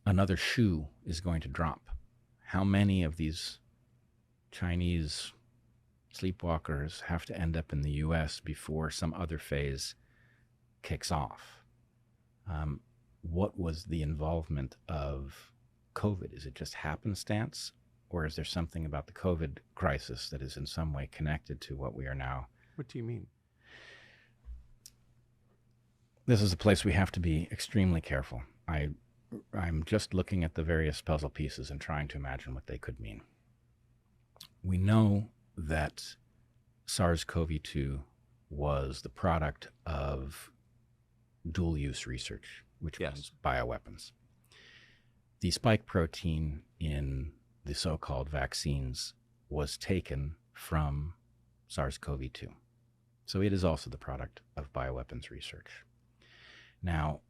another shoe is going to drop. How many of these Chinese sleepwalkers have to end up in the U.S. before some other phase kicks off? What was the involvement of COVID? Is it just happenstance, or is there something about the COVID crisis that is in some way connected to what we are now? What do you mean? This is a place we have to be extremely careful. I'm just looking at the various puzzle pieces and trying to imagine what they could mean. We know that SARS-CoV-2 was the product of dual-use research, which means bioweapons. The spike protein in the so-called vaccines was taken from SARS-CoV-2. So it is also the product of bioweapons research. Now,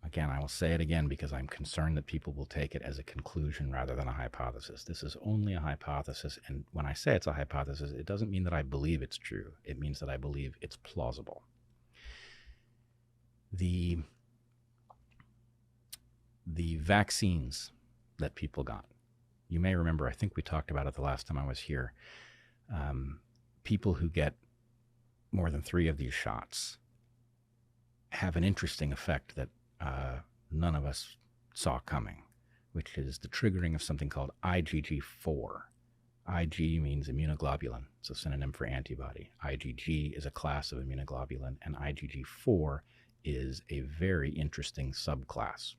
again, I will say it again because I'm concerned that people will take it as a conclusion rather than a hypothesis. This is only a hypothesis, and when I say it's a hypothesis, it doesn't mean that I believe it's true. It means that I believe it's plausible. The vaccines that people got, you may remember, I think we talked about it the last time I was here, people who get more than 3 of these shots have an interesting effect that none of us saw coming, which is the triggering of something called IgG4. Ig means immunoglobulin. It's a synonym for antibody. IgG is a class of immunoglobulin, and IgG4 is a very interesting subclass.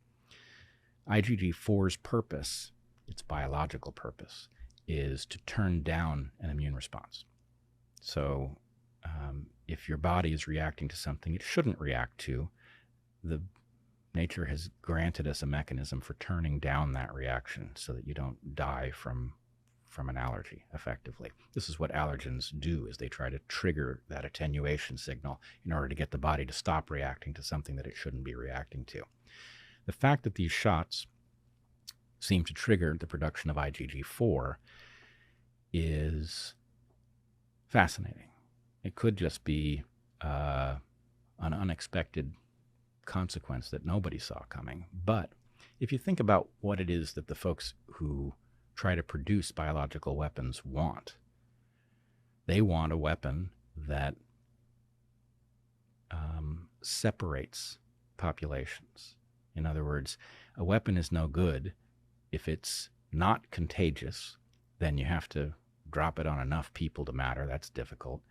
IgG4's purpose, its biological purpose, is to turn down an immune response. So if your body is reacting to something it shouldn't react to, nature has granted us a mechanism for turning down that reaction so that you don't die from an allergy, effectively. This is what allergens do, is they try to trigger that attenuation signal in order to get the body to stop reacting to something that it shouldn't be reacting to. The fact that these shots seem to trigger the production of IgG4 is fascinating. It could just be an unexpected consequence that nobody saw coming. But if you think about what it is that the folks who try to produce biological weapons want, they want a weapon that separates populations. In other words, a weapon is no good if it's not contagious. Then you have to drop it on enough people to matter. That's difficult.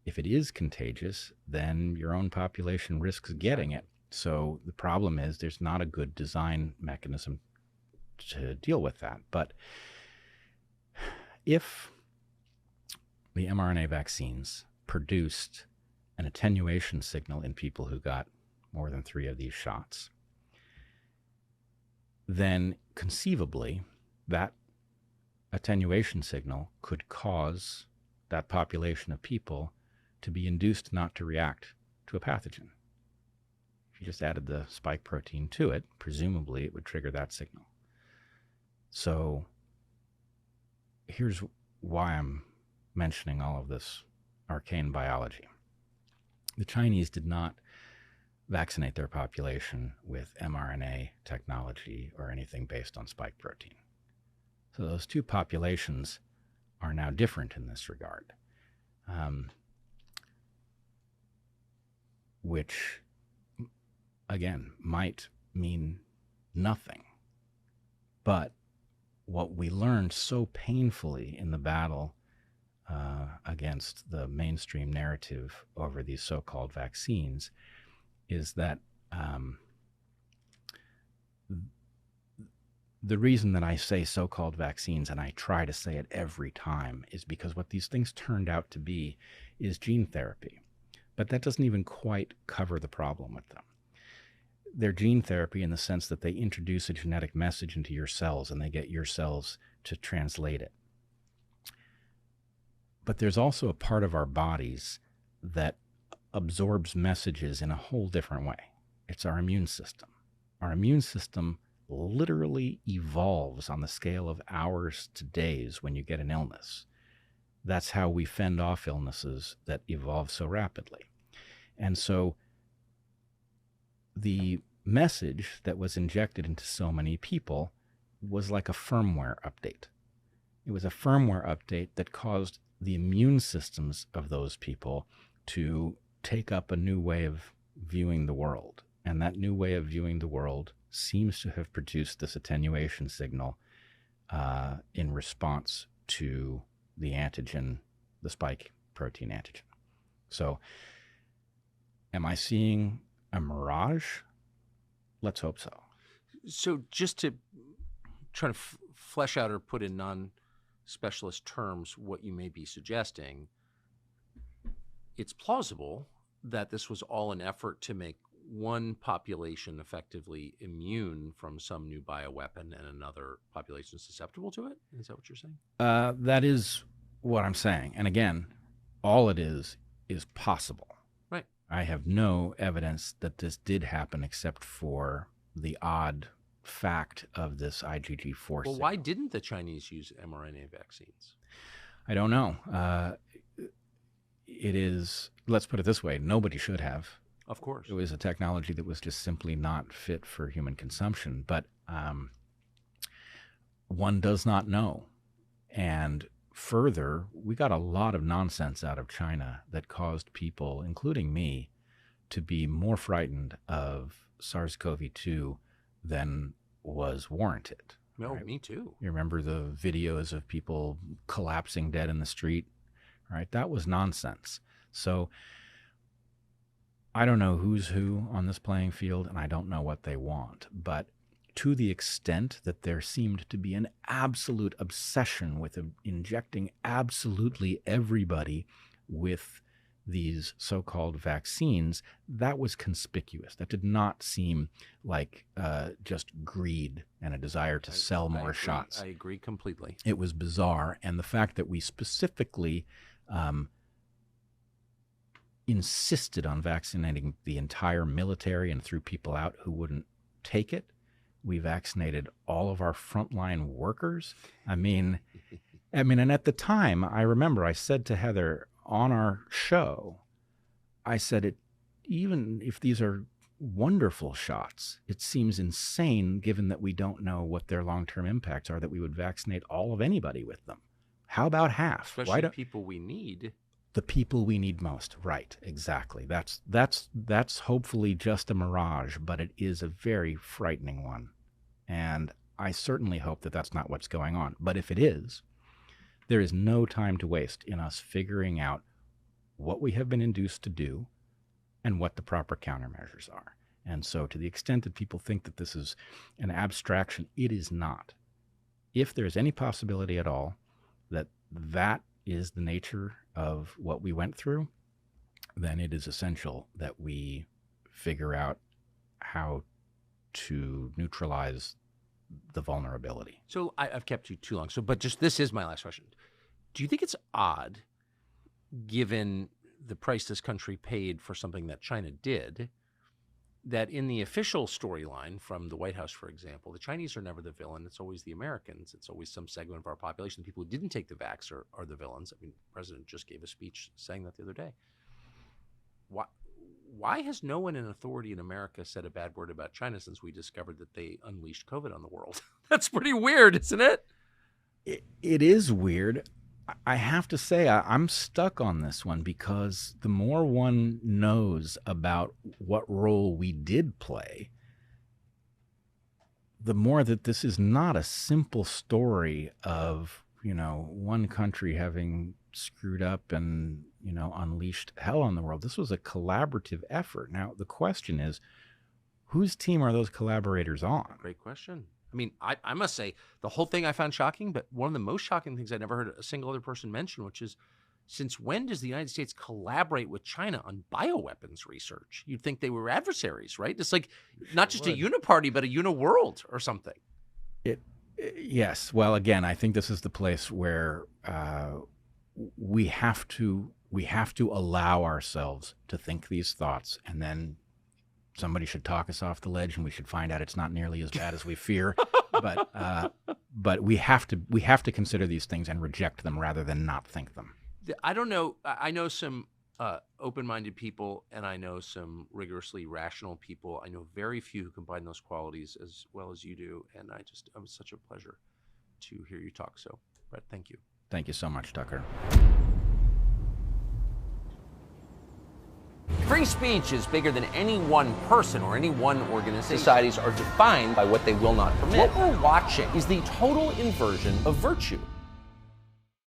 If it is contagious, then your own population risks getting it. So the problem is there's not a good design mechanism to deal with that. But if the mRNA vaccines produced an attenuation signal in people who got more than 3 of these shots, then conceivably that attenuation signal could cause that population of people to be induced not to react to a pathogen. If you just added the spike protein to it, presumably it would trigger that signal. So here's why I'm mentioning all of this arcane biology. The Chinese did not vaccinate their population with mRNA technology or anything based on spike protein. So those two populations are now different in this regard, which, again, might mean nothing. But what we learned so painfully in the battle against the mainstream narrative over these so-called vaccines is that the reason that I say so-called vaccines, and I try to say it every time, is because what these things turned out to be is gene therapy. But that doesn't even quite cover the problem with them. They're gene therapy in the sense that they introduce a genetic message into your cells and they get your cells to translate it. But there's also a part of our bodies that absorbs messages in a whole different way. It's our immune system. Our immune system literally evolves on the scale of hours to days when you get an illness. That's how we fend off illnesses that evolve so rapidly. And so the message that was injected into so many people was like a firmware update. It was a firmware update that caused the immune systems of those people to take up a new way of viewing the world. And that new way of viewing the world seems to have produced this attenuation signal in response to the antigen, the spike protein antigen. So am I seeing a mirage? Let's hope so. So just to try to flesh out or put in non-specialist terms what you may be suggesting, it's plausible that this was all an effort to make one population effectively immune from some new bioweapon and another population susceptible to it? Is that what you're saying? That is what I'm saying. And again, all it is possible. Right. I have no evidence that this did happen except for the odd fact of this IgG4 Well, signal. why didn't the Chinese use mRNA vaccines? I don't know. It is, let's put it this way, nobody should have. Of course. It was a technology that was just simply not fit for human consumption. But one does not know. And further, we got a lot of nonsense out of China that caused people, including me, to be more frightened of SARS-CoV-2 than was warranted. No, right? Me too. You remember the videos of people collapsing dead in the street, right? That was nonsense. So I don't know who's who on this playing field, and I don't know what they want. But to the extent that there seemed to be an absolute obsession with injecting absolutely everybody with these so-called vaccines, that was conspicuous. That did not seem like just greed and a desire to sell more shots. I agree completely. It was bizarre. And the fact that we specifically insisted on vaccinating the entire military and threw people out who wouldn't take it. We vaccinated all of our frontline workers. I mean, and at the time, I remember I said to Heather on our show, I said, even if these are wonderful shots. It seems insane, given that we don't know what their long-term impacts are, that we would vaccinate all of anybody with them. How about half? Especially the people we need. The people we need most. Right, exactly. That's hopefully just a mirage, but it is a very frightening one. And I certainly hope that that's not what's going on. But if it is, there is no time to waste in us figuring out what we have been induced to do and what the proper countermeasures are. And so to the extent that people think that this is an abstraction, it is not. If there's any possibility at all that that is the nature of what we went through, then it is essential that we figure out how to neutralize the vulnerability. So I've kept you too long. But just this is my last question. Do you think it's odd, given the price this country paid for something that China did, that in the official storyline from the White House, for example, the Chinese are never the villain. It's always the Americans. It's always some segment of our population. The people who didn't take the vax are the villains. I mean, the president just gave a speech saying that the other day. Why has no one in authority in America said a bad word about China since we discovered that they unleashed COVID on the world? That's pretty weird, isn't it? It is weird. I have to say, I'm stuck on this one, because the more one knows about what role we did play, the more that this is not a simple story of, one country having screwed up and, unleashed hell on the world. This was a collaborative effort. Now, the question is, whose team are those collaborators on? Great question. I mean, I must say, the whole thing I found shocking, but one of the most shocking things I never heard a single other person mention, which is, since when does the United States collaborate with China on bioweapons research? You'd think they were adversaries, right? It's like not just a uniparty, but a uniworld or something. Yes. Well, again, I think this is the place where we have to allow ourselves to think these thoughts, and then somebody should talk us off the ledge, and we should find out it's not nearly as bad as we fear. But we have to consider these things and reject them rather than not think them. I don't know. I know some open-minded people, and I know some rigorously rational people. I know very few who combine those qualities as well as you do, and it was such a pleasure to hear you talk. So, Bret, thank you. Thank you so much, Tucker. Free speech is bigger than any one person or any one organization. Societies are defined by what they will not permit. What we're watching is the total inversion of virtue.